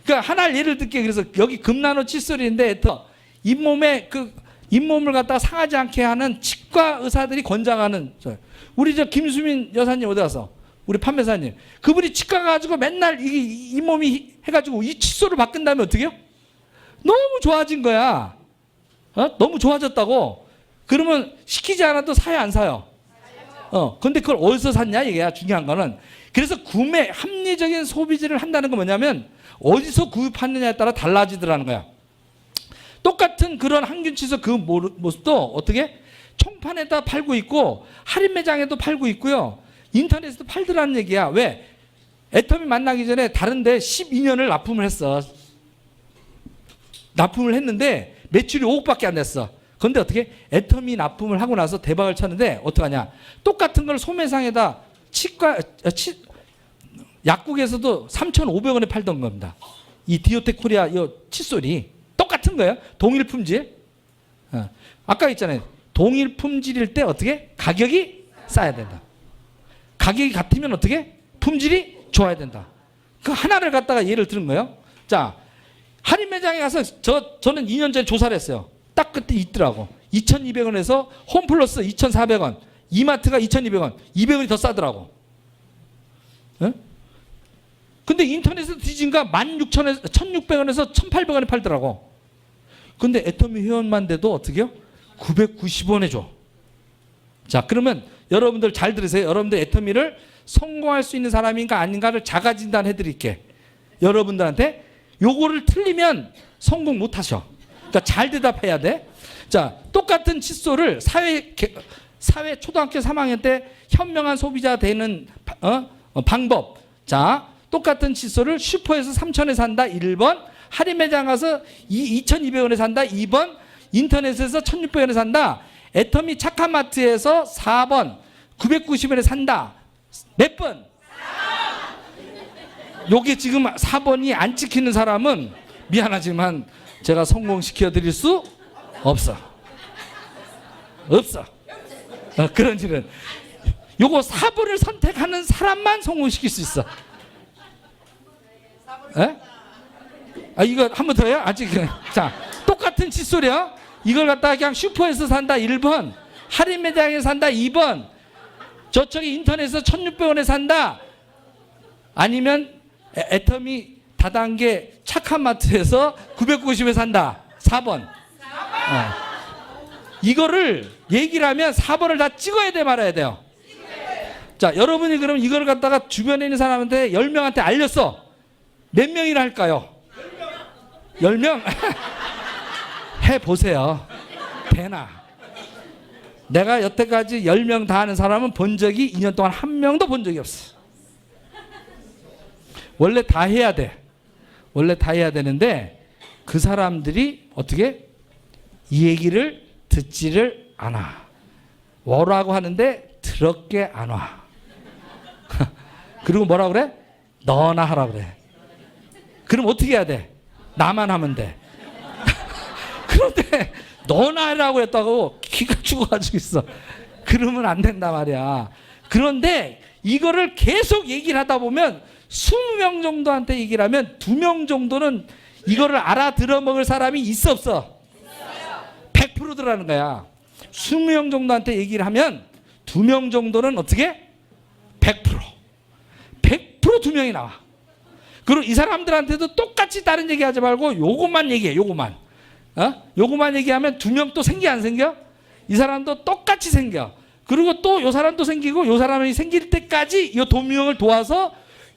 [SPEAKER 1] 그러니까 하나 예를 들게. 그래서 여기 금나노 칫솔인데 잇몸을 갖다가 상하지 않게 하는 치과 의사들이 권장하는, 우리 저 김수민 여사님 어디 가서 우리 판매사님, 그분이 치과 가지고 맨날 이 잇몸이 해가지고 이 칫솔을 바꾼다면 어떻게 해요? 너무 좋아진 거야. 너무 좋아졌다고. 그러면 시키지 않아도 사요 안 사요? 근데 그걸 어디서 샀냐 이게야 중요한 거는. 그래서 합리적인 소비지를 한다는 건 뭐냐면 어디서 구입하느냐에 따라 달라지더라는 거야. 똑같은 그런 항균 칫솔 그 모습도 어떻게 총판에다 팔고 있고 할인 매장에도 팔고 있고요. 인터넷에도 팔더라는 얘기야. 왜? 애터미 만나기 전에 다른데 12년을 납품을 했어. 납품을 했는데 매출이 5억밖에 안 됐어. 그런데 어떻게? 애터미 납품을 하고 나서 대박을 쳤는데 어떡하냐? 똑같은 걸 소매상에다 약국에서도 3,500원에 팔던 겁니다. 이 디오텍 코리아 이 칫솔이 똑같은 거예요. 동일 품질. 아까 있잖아요. 동일 품질일 때 어떻게? 가격이 싸야 된다. 가격이 같으면 어떻게? 품질이 좋아야 된다. 그 하나를 갖다가 예를 들은 거예요. 자, 할인 매장에 가서 저는 2년 전에 조사를 했어요. 딱 그때 있더라고. 2,200원에서 홈플러스 2,400원, 이마트가 2,200원, 200원이 더 싸더라고. 근데 인터넷에서 뒤진가 16,000원에서 1,600원에서 1,800원에 팔더라고. 근데 애터미 회원만 돼도 어떻게 해요? 990원에 줘. 자, 그러면 여러분들 잘 들으세요. 여러분들 애터미를 성공할 수 있는 사람인가 아닌가를 자가 진단해 드릴게. 여러분들한테 요거를 틀리면 성공 못 하셔. 그러니까 잘 대답해야 돼. 자, 똑같은 칫솔을 사회 초등학교 3학년 때 현명한 소비자 되는 방법. 자, 똑같은 칫솔을 슈퍼에서 3,000원에 산다 1번, 할인 매장 가서 2,200원에 산다 2번, 인터넷에서 1,600원에 산다. 애터미 착한마트에서 4번 990원에 산다. 몇 번? 요게 지금 4번이 안 찍히는 사람은 미안하지만 제가 성공시켜 드릴 수 없어. 그런 일은 요거 4번을 선택하는 사람만 성공시킬 수 있어. 에? 이거 한 번 더 해요? 아직. 자, 똑같은 칫솔이야. 이걸 갖다가 그냥 슈퍼에서 산다 1번, 할인 매장에서 산다 2번, 저쪽에 인터넷에서 1,600원에 산다, 아니면 애터미 다단계 착한마트에서 990원에 산다 4번. 이거를 얘기를 하면 4번을 다 찍어야 돼 말아야 돼요? 자, 여러분이 그럼 이걸 갖다가 주변에 있는 사람한테 10명한테 알렸어. 몇 명이나 할까요? 10명? 해보세요. 되나? 내가 여태까지 10명 다 하는 사람은 본 적이 2년 동안 한 명도 본 적이 없어. 원래 다 해야 돼. 원래 다 해야 되는데 그 사람들이 어떻게? 이 얘기를 듣지를 않아. 뭐라고 하는데 더럽게 안 와. 그리고 뭐라 그래? 너나 하라 그래. 그럼 어떻게 해야 돼? 나만 하면 돼. 그런데 너나 하라고 했다고 기가 죽어가지고 있어. 그러면 안 된단 말이야. 그런데 이거를 계속 얘기를 하다 보면 20명 정도한테 얘기를 하면 2명 정도는 이거를 알아들어 먹을 사람이 있어 없어? 100%더라는 거야. 20명 정도한테 얘기를 하면 2명 정도는 어떻게? 100%. 100% 2명이 나와. 그리고 이 사람들한테도 똑같이 다른 얘기 하지 말고 요것만 얘기해. 요것만. 요것만 얘기하면 2명 또 생겨 안 생겨? 이 사람도 똑같이 생겨. 그리고 또 요 사람도 생기고 요 사람이 생길 때까지 요 2명을 도와서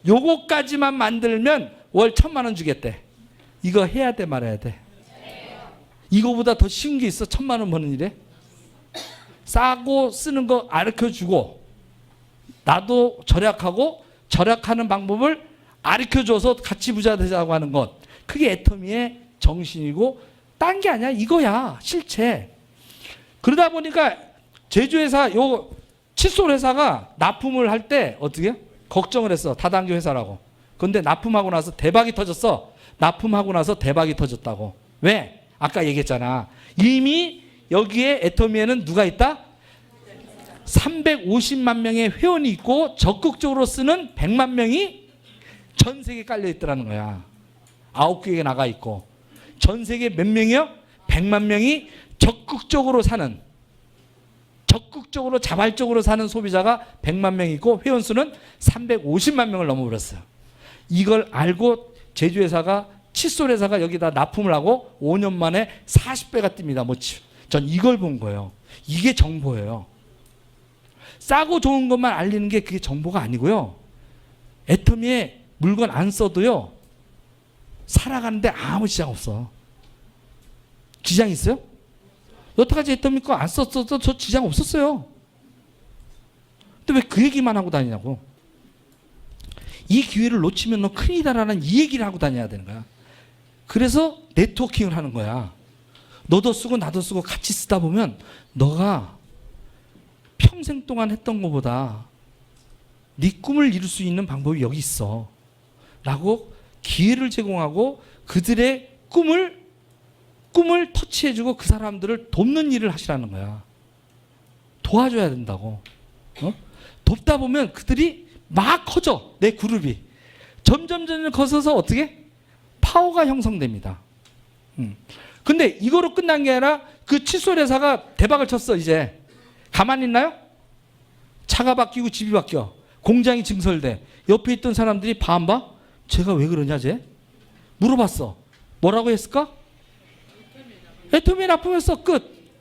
[SPEAKER 1] 요거까지만 만들면 월 1,000만 원 주겠대. 이거 해야 돼 말아야 돼? 이거보다 더 쉬운 게 있어? 1,000만 원 버는 일에? 싸고 쓰는 거 가르쳐주고 나도 절약하고 절약하는 방법을 가르쳐줘서 같이 부자 되자고 하는 것. 그게 애터미의 정신이고 딴 게 아니야. 이거야 실체. 그러다 보니까 제조회사 요 칫솔 회사가 납품을 할 때 어떻게 걱정을 했어. 다단계 회사라고. 근데 납품하고 나서 대박이 터졌어. 납품하고 나서 대박이 터졌다고. 왜? 아까 얘기했잖아. 이미 여기에 애터미에는 누가 있다? 350만 명의 회원이 있고 적극적으로 쓰는 100만 명이 전 세계에 깔려 있더라는 거야. 9개국에 나가 있고 전 세계 몇 명이요? 100만 명이 적극적으로 사는, 적극적으로 자발적으로 사는 소비자가 100만 명 있고 회원 수는 350만 명을 넘어버렸어요. 이걸 알고 제조회사가 칫솔 회사가 여기다 납품을 하고 5년 만에 40배가 뜹니다. 전 이걸 본 거예요. 이게 정보예요. 싸고 좋은 것만 알리는 게 그게 정보가 아니고요. 애터미에 물건 안 써도요. 살아가는데 아무 지장 없어. 지장 있어요? 여태까지 애터미 거 안 썼어도 저 지장 없었어요. 근데 왜 그 얘기만 하고 다니냐고. 이 기회를 놓치면 너 큰일이다라는 이 얘기를 하고 다녀야 되는 거야. 그래서 네트워킹을 하는 거야. 너도 쓰고 나도 쓰고 같이 쓰다 보면 너가 평생 동안 했던 것보다 네 꿈을 이룰 수 있는 방법이 여기 있어 라고 기회를 제공하고 그들의 꿈을 터치해주고 그 사람들을 돕는 일을 하시라는 거야. 도와줘야 된다고. 돕다 보면 그들이 막 커져. 내 그룹이 점점 커져서 어떻게 파워가 형성됩니다. 근데 이거로 끝난 게 아니라 그 칫솔 회사가 대박을 쳤어. 이제 가만히 있나요? 차가 바뀌고 집이 바뀌어. 공장이 증설돼. 옆에 있던 사람들이 봐? 쟤가 왜 그러냐 쟤? 물어봤어. 뭐라고 했을까? 애터미에 납품했어. 끝.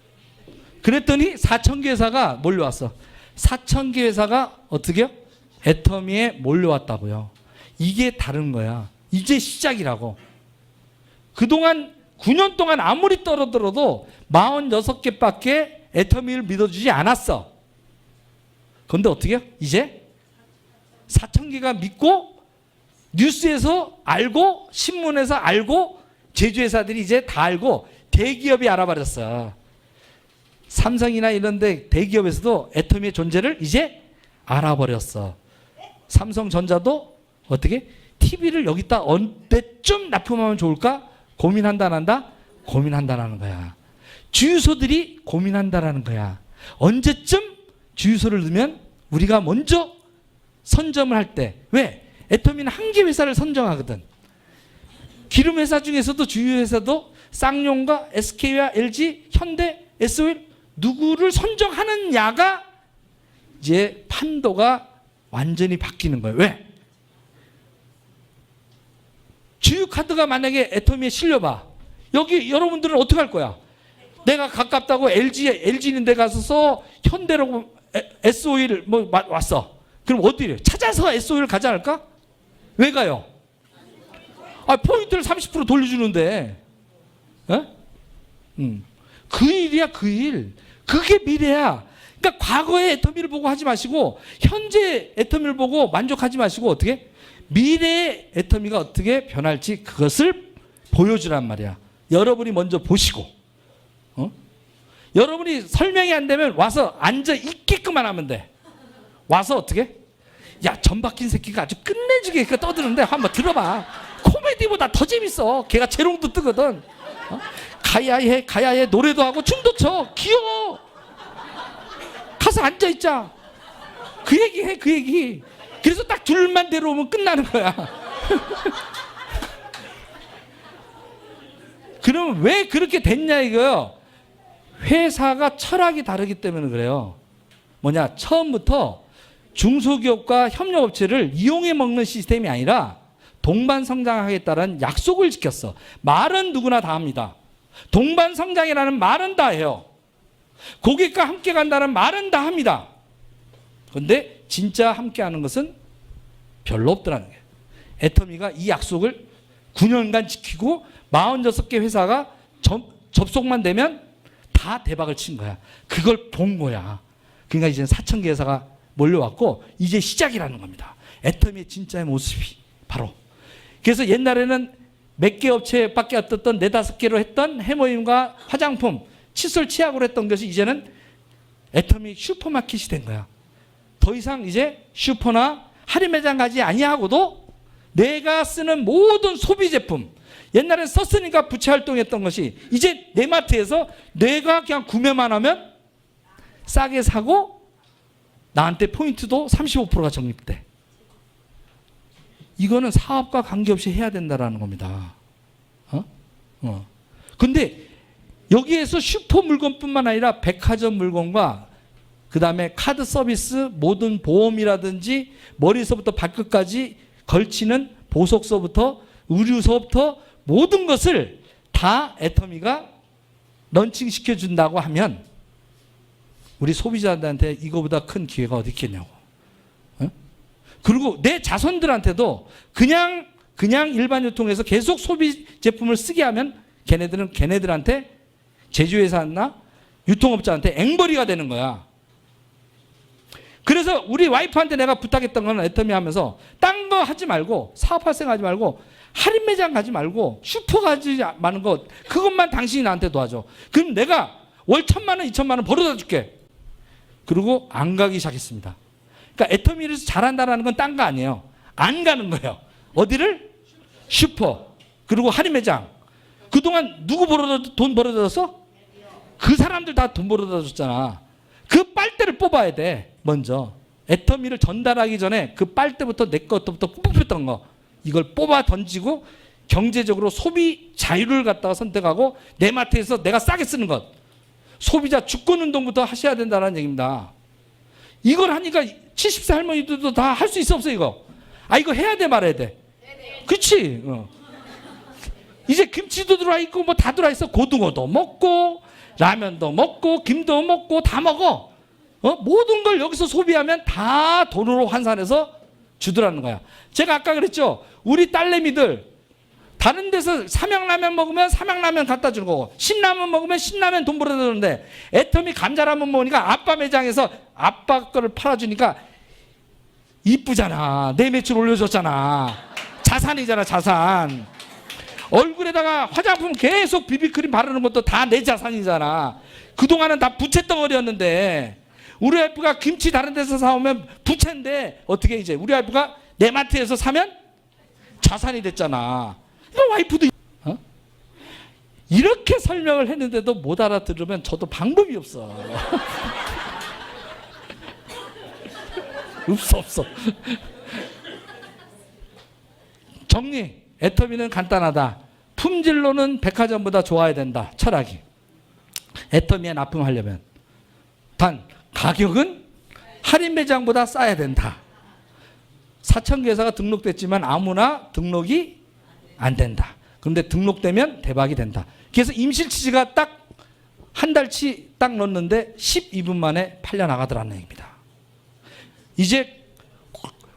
[SPEAKER 1] 그랬더니 4,000개 회사가 몰려왔어. 4,000개 회사가 어떻게 해요? 애터미에 몰려왔다고요. 이게 다른 거야. 이제 시작이라고. 그동안 9년 동안 아무리 떨어들어도 46개밖에 애터미를 믿어주지 않았어. 그런데 어떻게 해요? 이제 4,000개가 믿고 뉴스에서 알고 신문에서 알고 제조회사들이 이제 다 알고 대기업이 알아버렸어. 삼성이나 이런 데 대기업에서도 애터미의 존재를 이제 알아버렸어. 삼성전자도 어떻게? TV를 여기다 언제쯤 납품하면 좋을까? 고민한다 안 한다? 고민한다라는 거야. 주유소들이 고민한다라는 거야. 언제쯤 주유소를 넣으면 우리가 먼저 선점을 할 때. 왜? 애터미는 한 개 회사를 선정하거든. 기름 회사 중에서도 주유 회사도 쌍용과 SK와 LG, 현대, SO일 누구를 선정하느냐가 이제 판도가 완전히 바뀌는 거예요. 왜? 주유 카드가 만약에 애터미에 실려봐. 여기 여러분들은 어떻게 할 거야? 내가 가깝다고 LG는 데 가서 써. 현대라고 SO일 뭐 왔어. 그럼 어디를 찾아서 SO일 가지 않을까? 왜 가요? 포인트를 30% 돌려주는데. 그 일이야, 그 일. 그게 미래야. 그러니까 과거의 애터미를 보고 하지 마시고 현재 애터미를 보고 만족하지 마시고 어떻게? 미래의 애터미가 어떻게 변할지 그것을 보여주란 말이야. 여러분이 먼저 보시고 여러분이 설명이 안 되면 와서 앉아 있게끔만 하면 돼. 와서 어떻게? 야, 전 박힌 새끼가 아주 끝내주게 떠드는데 한번 들어봐. 코미디보다 더 재밌어. 걔가 재롱도 뜨거든. 가야해 노래도 하고 춤도 춰. 귀여워. 가서 앉아있자. 그 얘기 해, 그 얘기. 그래서 딱 둘만 데려오면 끝나는 거야. 그러면 왜 그렇게 됐냐 이거요. 회사가 철학이 다르기 때문에 그래요. 뭐냐, 처음부터 중소기업과 협력업체를 이용해 먹는 시스템이 아니라 동반 성장하겠다는 약속을 지켰어. 말은 누구나 다 합니다. 동반 성장이라는 말은 다 해요. 고객과 함께 간다는 말은 다 합니다. 그런데 진짜 함께 하는 것은 별로 없더라는 거예요. 애터미가 이 약속을 9년간 지키고 46개 회사가 접속만 되면 다 대박을 친 거야. 그걸 본 거야. 그러니까 이제 4,000개 회사가 몰려왔고 이제 시작이라는 겁니다. 애터미의 진짜의 모습이 바로. 그래서 옛날에는 몇 개 업체밖에 없었던 4-5개로 했던 해모임과 화장품, 칫솔 치약으로 했던 것이 이제는 애터미 슈퍼마켓이 된 거야. 더 이상 이제 슈퍼나 할인 매장 가지 아니하고도 내가 쓰는 모든 소비 제품, 옛날엔 썼으니까 부채 활동했던 것이 이제 내 마트에서 내가 그냥 구매만 하면 싸게 사고 나한테 포인트도 35%가 적립돼. 이거는 사업과 관계없이 해야 된다라는 겁니다. 근데 여기에서 슈퍼 물건뿐만 아니라 백화점 물건과 그 다음에 카드 서비스, 모든 보험이라든지 머리서부터 발끝까지 걸치는 보석서부터 의류서부터 모든 것을 다 애터미가 런칭시켜 준다고 하면 우리 소비자들한테 이거보다 큰 기회가 어디 있겠냐고. 그리고 내 자손들한테도 그냥 일반 유통에서 계속 소비 제품을 쓰게 하면 걔네들한테 제조회사나 유통업자한테 앵벌이가 되는 거야. 그래서 우리 와이프한테 내가 부탁했던 건 애터미 하면서 딴 거 하지 말고 사업할 생각 하지 말고 할인 매장 가지 말고 슈퍼 가지 마는 거 그것만 당신이 나한테 도와줘. 그럼 내가 월 1,000만 원, 2,000만 원 벌어다 줄게. 그리고 안 가기 시작했습니다. 그러니까 애터미를 잘한다는 건 딴 거 아니에요. 안 가는 거예요. 어디를? 슈퍼. 그리고 할인 매장. 그동안 누구 돈 벌어다 줬어? 그 사람들 다 돈 벌어다 줬잖아. 그 빨대를 뽑아야 돼. 먼저. 애터미를 전달하기 전에 그 빨대부터 내 것부터 뽑혔던 거. 이걸 뽑아 던지고 경제적으로 소비 자유를 갖다가 선택하고 내 마트에서 내가 싸게 쓰는 것. 소비자 주권운동부터 하셔야 된다는 얘기입니다. 이걸 하니까 70세 할머니들도 다 할 수 있어 없어 이거? 이거 해야 돼 말아야 돼? 그렇지. 이제 김치도 들어와 있고 뭐 다 들어와 있어. 고등어도 먹고 라면도 먹고 김도 먹고 다 먹어. 모든 걸 여기서 소비하면 다 돈으로 환산해서 주더라는 거야. 제가 아까 그랬죠. 우리 딸내미들 다른 데서 삼양라면 먹으면 삼양라면 갖다 주는 거고 신라면 먹으면 신라면 돈 벌어다 주는데 애터미 감자라면 먹으니까 아빠 매장에서 아빠 거를 팔아주니까 이쁘잖아. 내 매출 올려줬잖아. 자산이잖아 자산. 얼굴에다가 화장품 계속 비비크림 바르는 것도 다 내 자산이잖아. 그동안은 다 부채 덩어리였는데 우리 와이프가 김치 다른 데서 사오면 부채인데 어떻게 이제 우리 와이프가 내 마트에서 사면 자산이 됐잖아. 그러니까 와이프도 이렇게 설명을 했는데도 못 알아들으면 저도 방법이 없어. 없어. 정리. 애터미는 간단하다. 품질로는 백화점보다 좋아야 된다. 철학이. 애터미에 납품하려면. 단 가격은 할인 매장보다 싸야 된다. 4,000개사가 등록됐지만 아무나 등록이 안 된다. 그런데 등록되면 대박이 된다. 그래서 임실치즈가 딱 한 달치 딱 넣었는데 12분 만에 팔려 나가더라는 얘기입니다. 이제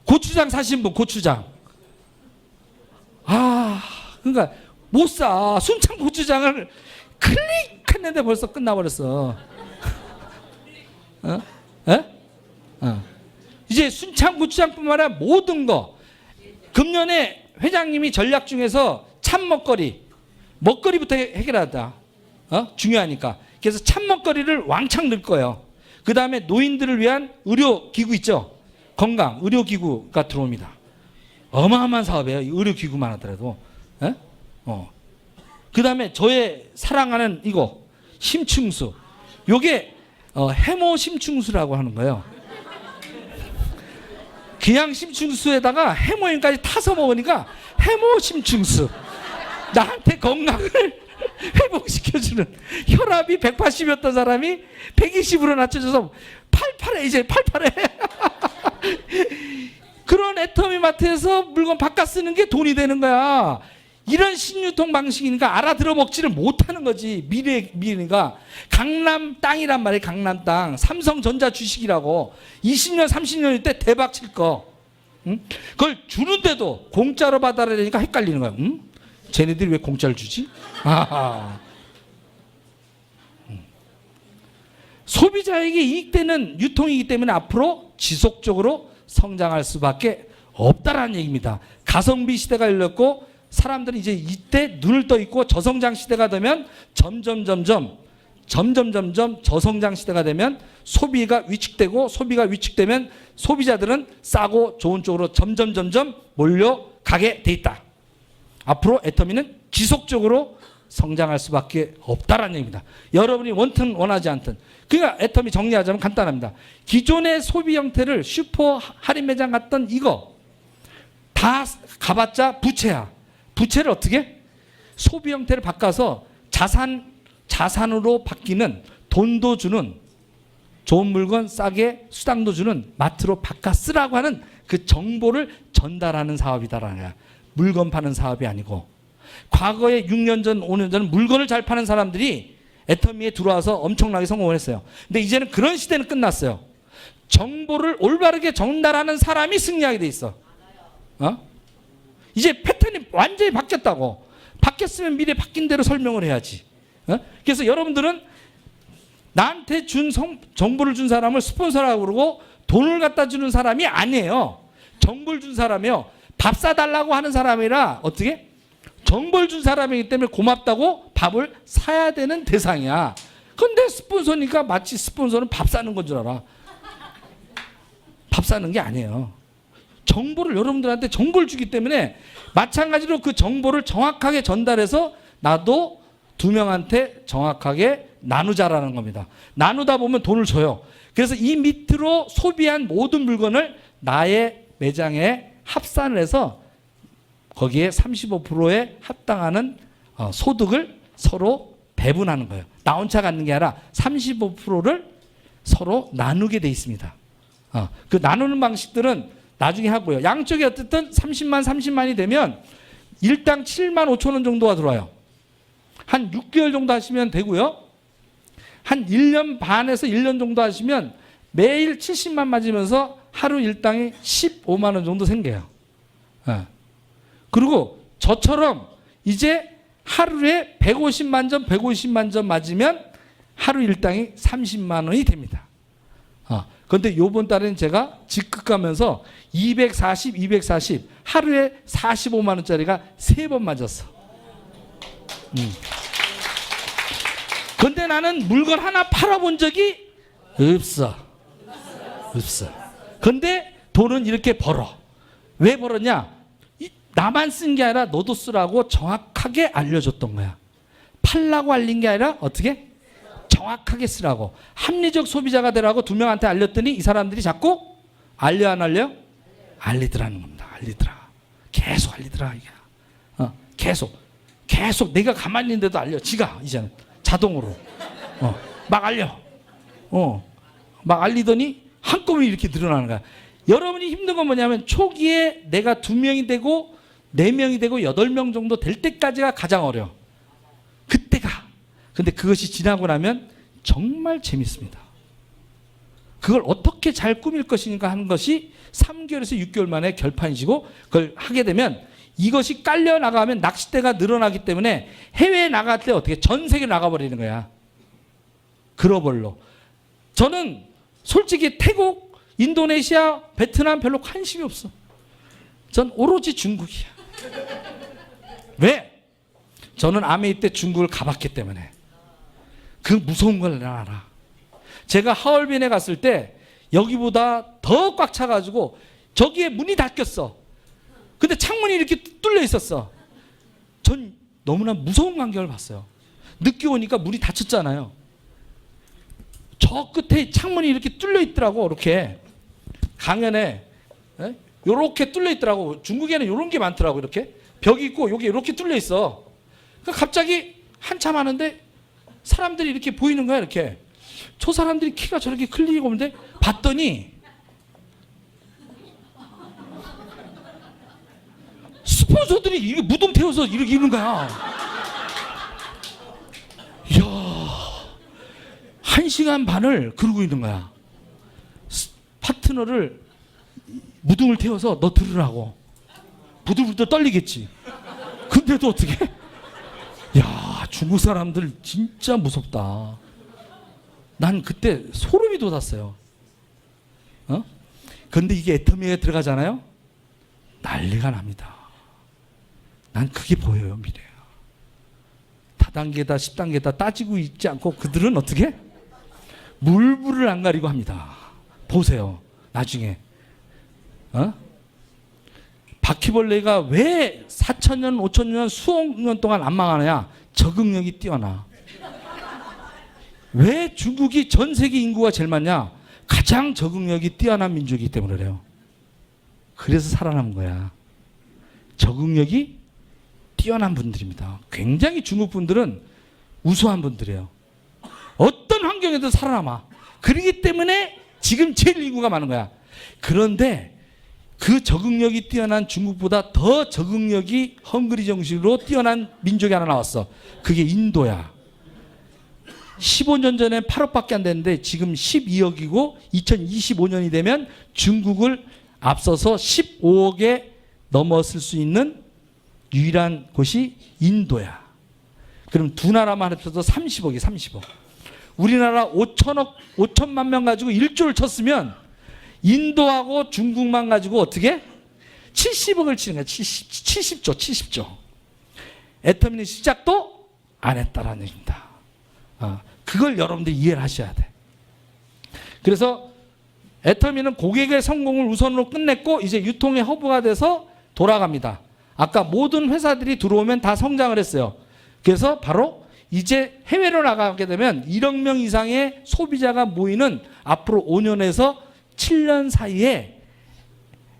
[SPEAKER 1] 고추장 사신 분 고추장. 그러니까 못 사. 순창 고추장을 클릭했는데 벌써 끝나버렸어. 이제 순창 고추장뿐만 아니라 모든 거. 금년에 회장님이 전략 중에서 먹거리부터 해결하다. 중요하니까. 그래서 참먹거리를 왕창 넣을 거예요. 그 다음에 노인들을 위한 의료기구 있죠. 건강 의료기구가 들어옵니다. 어마어마한 사업이에요. 의료기구만 하더라도. 그 다음에 저의 사랑하는 이거 심층수. 요게 해모 심층수라고 하는 거예요. 그냥 심층수에다가 해모인까지 타서 먹으니까 해모 심층수. 나한테 건강을 회복시켜주는. 혈압이 180이었던 사람이 120으로 낮춰져서 88에 이제 88에. 그런 애터미 마트에서 물건 바꿔 쓰는 게 돈이 되는 거야. 이런 신유통 방식이니까 알아들어 먹지를 못하는 거지. 미래가 강남 땅이란 말이에요. 강남 땅. 삼성전자 주식이라고 20년 30년 때 대박 칠 거. 그걸 주는데도 공짜로 받아야 되니까 헷갈리는 거야. 쟤네들이 왜 공짜를 주지? 소비자에게 이익되는 유통이기 때문에 앞으로 지속적으로 성장할 수밖에 없다라는 얘기입니다. 가성비 시대가 열렸고 사람들이 이제 이때 눈을 떠 있고 저성장 시대가 되면 점점 점점 저성장 시대가 되면 소비가 위축되면 소비자들은 싸고 좋은 쪽으로 점점 몰려가게 돼 있다. 앞으로 애터미는 지속적으로 성장할 수밖에 없다라는 얘기입니다. 여러분이 원튼 원하지 않든. 그러니까 애터미 정리하자면 간단합니다. 기존의 소비 형태를 슈퍼 할인 매장 갔던 이거 다 가봤자 부채야. 부채를 어떻게? 소비 형태를 바꿔서 자산으로 바뀌는, 돈도 주는, 좋은 물건 싸게 수당도 주는 마트로 바꿔 쓰라고 하는 그 정보를 전달하는 사업이다라는 거야. 물건 파는 사업이 아니고. 과거에 6년 전, 5년 전 물건을 잘 파는 사람들이 애터미에 들어와서 엄청나게 성공을 했어요. 근데 이제는 그런 시대는 끝났어요. 정보를 올바르게 전달하는 사람이 승리하게 돼 있어. 이제 패턴이 완전히 바뀌었다고. 바뀌었으면 미래 바뀐 대로 설명을 해야지. 그래서 여러분들은 나한테 정보를 준 사람을 스폰서라고 그러고 돈을 갖다 주는 사람이 아니에요. 정보를 준 사람이요. 밥 사달라고 하는 사람이라 어떻게? 정보를 준 사람이기 때문에 고맙다고 밥을 사야 되는 대상이야. 근데 스폰서니까 마치 스폰서는 밥 사는 건 줄 알아. 밥 사는 게 아니에요. 정보를 여러분들한테 정보를 주기 때문에 마찬가지로 그 정보를 정확하게 전달해서 나도 두 명한테 정확하게 나누자라는 겁니다. 나누다 보면 돈을 줘요. 그래서 이 밑으로 소비한 모든 물건을 나의 매장에 합산을 해서 거기에 35%에 합당하는 소득을 서로 배분하는 거예요. 나 혼자 갖는 게 아니라 35%를 서로 나누게 돼 있습니다. 그 나누는 방식들은 나중에 하고요. 양쪽이 어쨌든 30만이 되면 일당 7만 5천 원 정도가 들어와요. 한 6개월 정도 하시면 되고요. 한 1년 반에서 1년 정도 하시면 매일 70만 맞으면서 하루 일당이 15만 원 정도 생겨요. 그리고 저처럼 이제 하루에 150만 점 맞으면 하루 일당이 30만 원이 됩니다. 그런데 요번 달에는 제가 직급 가면서 240 하루에 45만 원짜리가 3번 맞았어. 근데 나는 물건 하나 팔아본 적이 없어. 근데 돈은 이렇게 벌어. 왜 벌었냐? 나만 쓴 게 아니라 너도 쓰라고 정확하게 알려줬던 거야. 팔라고 알린 게 아니라 어떻게? 정확하게 쓰라고. 합리적 소비자가 되라고 두 명한테 알렸더니 이 사람들이 자꾸 알려 안 알려? 알리더라는 겁니다. 알리더라. 계속 알리더라. 이게. 계속 내가 가만히 있는데도 알려. 지가 이제는 자동으로 막 알려. 막 알리더니 한꺼번에 이렇게 늘어나는 거야. 여러분이 힘든 건 뭐냐면 초기에 내가 2명이 되고 4명이 되고 8명 정도 될 때까지가 가장 어려워. 그때가. 근데 그것이 지나고 나면 정말 재밌습니다. 그걸 어떻게 잘 꾸밀 것인가 하는 것이 3개월에서 6개월 만에 결판이시고 그걸 하게 되면 이것이 깔려 나가면 낚싯대가 늘어나기 때문에 해외에 나갈 때 어떻게 전 세계로 나가버리는 거야. 글로벌로. 저는 솔직히 태국, 인도네시아, 베트남 별로 관심이 없어. 전 오로지 중국이야. 왜? 저는 아메이 때 중국을 가봤기 때문에. 그 무서운 걸 내가 알아. 제가 하얼빈에 갔을 때 여기보다 더 꽉 차가지고 저기에 문이 닫혔어. 근데 창문이 이렇게 뚫려 있었어. 전 너무나 무서운 광경을 봤어요. 늦게 오니까 문이 닫혔잖아요. 저 끝에 창문이 이렇게 뚫려 있더라고. 이렇게 강연에 이렇게 뚫려 있더라고. 중국에는 이런 게 많더라고. 이렇게 벽이 있고 여기 이렇게 뚫려 있어. 그러니까 갑자기 한참 하는데 사람들이 이렇게 보이는 거야. 이렇게 저 사람들이 키가 저렇게 클리고 오는데 봤더니 스폰서들이 이렇게 무덤 태워서 이렇게 있는 거야. 이야, 1시간 반을 그러고 있는 거야. 파트너를 무등을 태워서 너 들으라고. 부들부들 떨리겠지. 근데도 어떻게? 야, 중국 사람들 진짜 무섭다. 난 그때 소름이 돋았어요. 근데 이게 애터미에 들어가잖아요. 난리가 납니다. 난 그게 보여요, 미래가. 다 4단계다 10단계다 따지고 있지 않고 그들은 어떻게? 물불을 안 가리고 합니다. 보세요. 나중에. 바퀴벌레가 왜 4,000년, 5,000년, 수억 년 동안 안 망하느냐? 적응력이 뛰어나. 왜 중국이 전 세계 인구가 제일 많냐? 가장 적응력이 뛰어난 민족이기 때문에 그래요. 그래서 살아남은 거야. 적응력이 뛰어난 분들입니다. 굉장히 중국 분들은 우수한 분들이에요. 어떤 환경에도 살아남아. 그렇기 때문에 지금 제일 인구가 많은 거야. 그런데 그 적응력이 뛰어난 중국보다 더 적응력이 헝그리 정식으로 뛰어난 민족이 하나 나왔어. 그게 인도야. 15년 전에 8억밖에 안 됐는데 지금 12억이고 2025년이 되면 중국을 앞서서 15억에 넘어설 수 있는 유일한 곳이 인도야. 그럼 두 나라만 합쳐서 30억이 30억. 우리나라 5천만 명 가지고 1조를 쳤으면 인도하고 중국만 가지고 어떻게? 70억을 치는 거야. 70조. 애터미는 시작도 안 했다라는 얘기입니다. 그걸 여러분들 이해를 하셔야 돼. 그래서 애터미는 고객의 성공을 우선으로 끝냈고 이제 유통의 허브가 돼서 돌아갑니다. 아까 모든 회사들이 들어오면 다 성장을 했어요. 그래서 바로 이제 해외로 나가게 되면 1억 명 이상의 소비자가 모이는 앞으로 5년에서 7년 사이에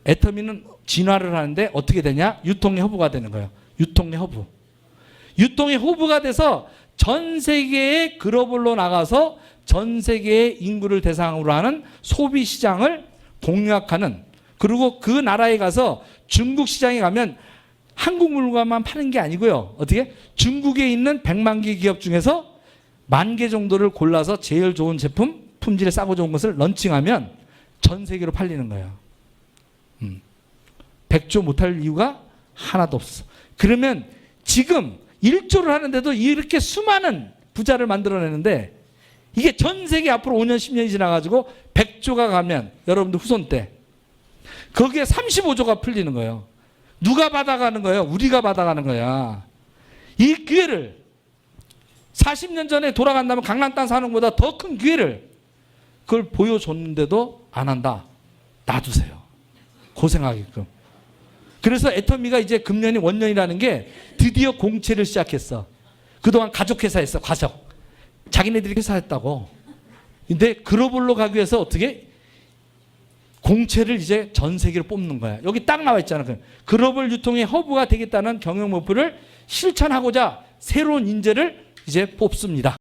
[SPEAKER 1] 애터미는 진화를 하는데 어떻게 되냐? 유통의 허브가 되는 거예요. 유통의 허브. 유통의 허브가 돼서 전 세계의 글로벌로 나가서 전 세계의 인구를 대상으로 하는 소비 시장을 공략하는, 그리고 그 나라에 가서 중국 시장에 가면 한국 물건만 파는 게 아니고요. 어떻게? 중국에 있는 100만 개 기업 중에서 10,000개 정도를 골라서 제일 좋은 제품, 품질에 싸고 좋은 것을 런칭하면 전 세계로 팔리는 거예요. 100조 못할 이유가 하나도 없어. 그러면 지금 1조를 하는데도 이렇게 수많은 부자를 만들어내는데 이게 전 세계 앞으로 5년, 10년이 지나가지고 100조가 가면 여러분들 후손 때 거기에 35조가 풀리는 거예요. 누가 받아가는 거예요? 우리가 받아가는 거야. 이 기회를 40년 전에 돌아간다면 강남 땅 사는 것보다 더 큰 기회를 그걸 보여줬는데도 안 한다. 놔두세요. 고생하게끔. 그래서 애터미가 이제 금년이 원년이라는 게 드디어 공채를 시작했어. 그동안 가족회사였어. 가족. 자기네들이 회사했다고. 근데 글로벌로 가기 위해서 어떻게? 공채를 이제 전 세계로 뽑는 거야. 여기 딱 나와 있잖아. 글로벌 유통의 허브가 되겠다는 경영 목표를 실천하고자 새로운 인재를 이제 뽑습니다.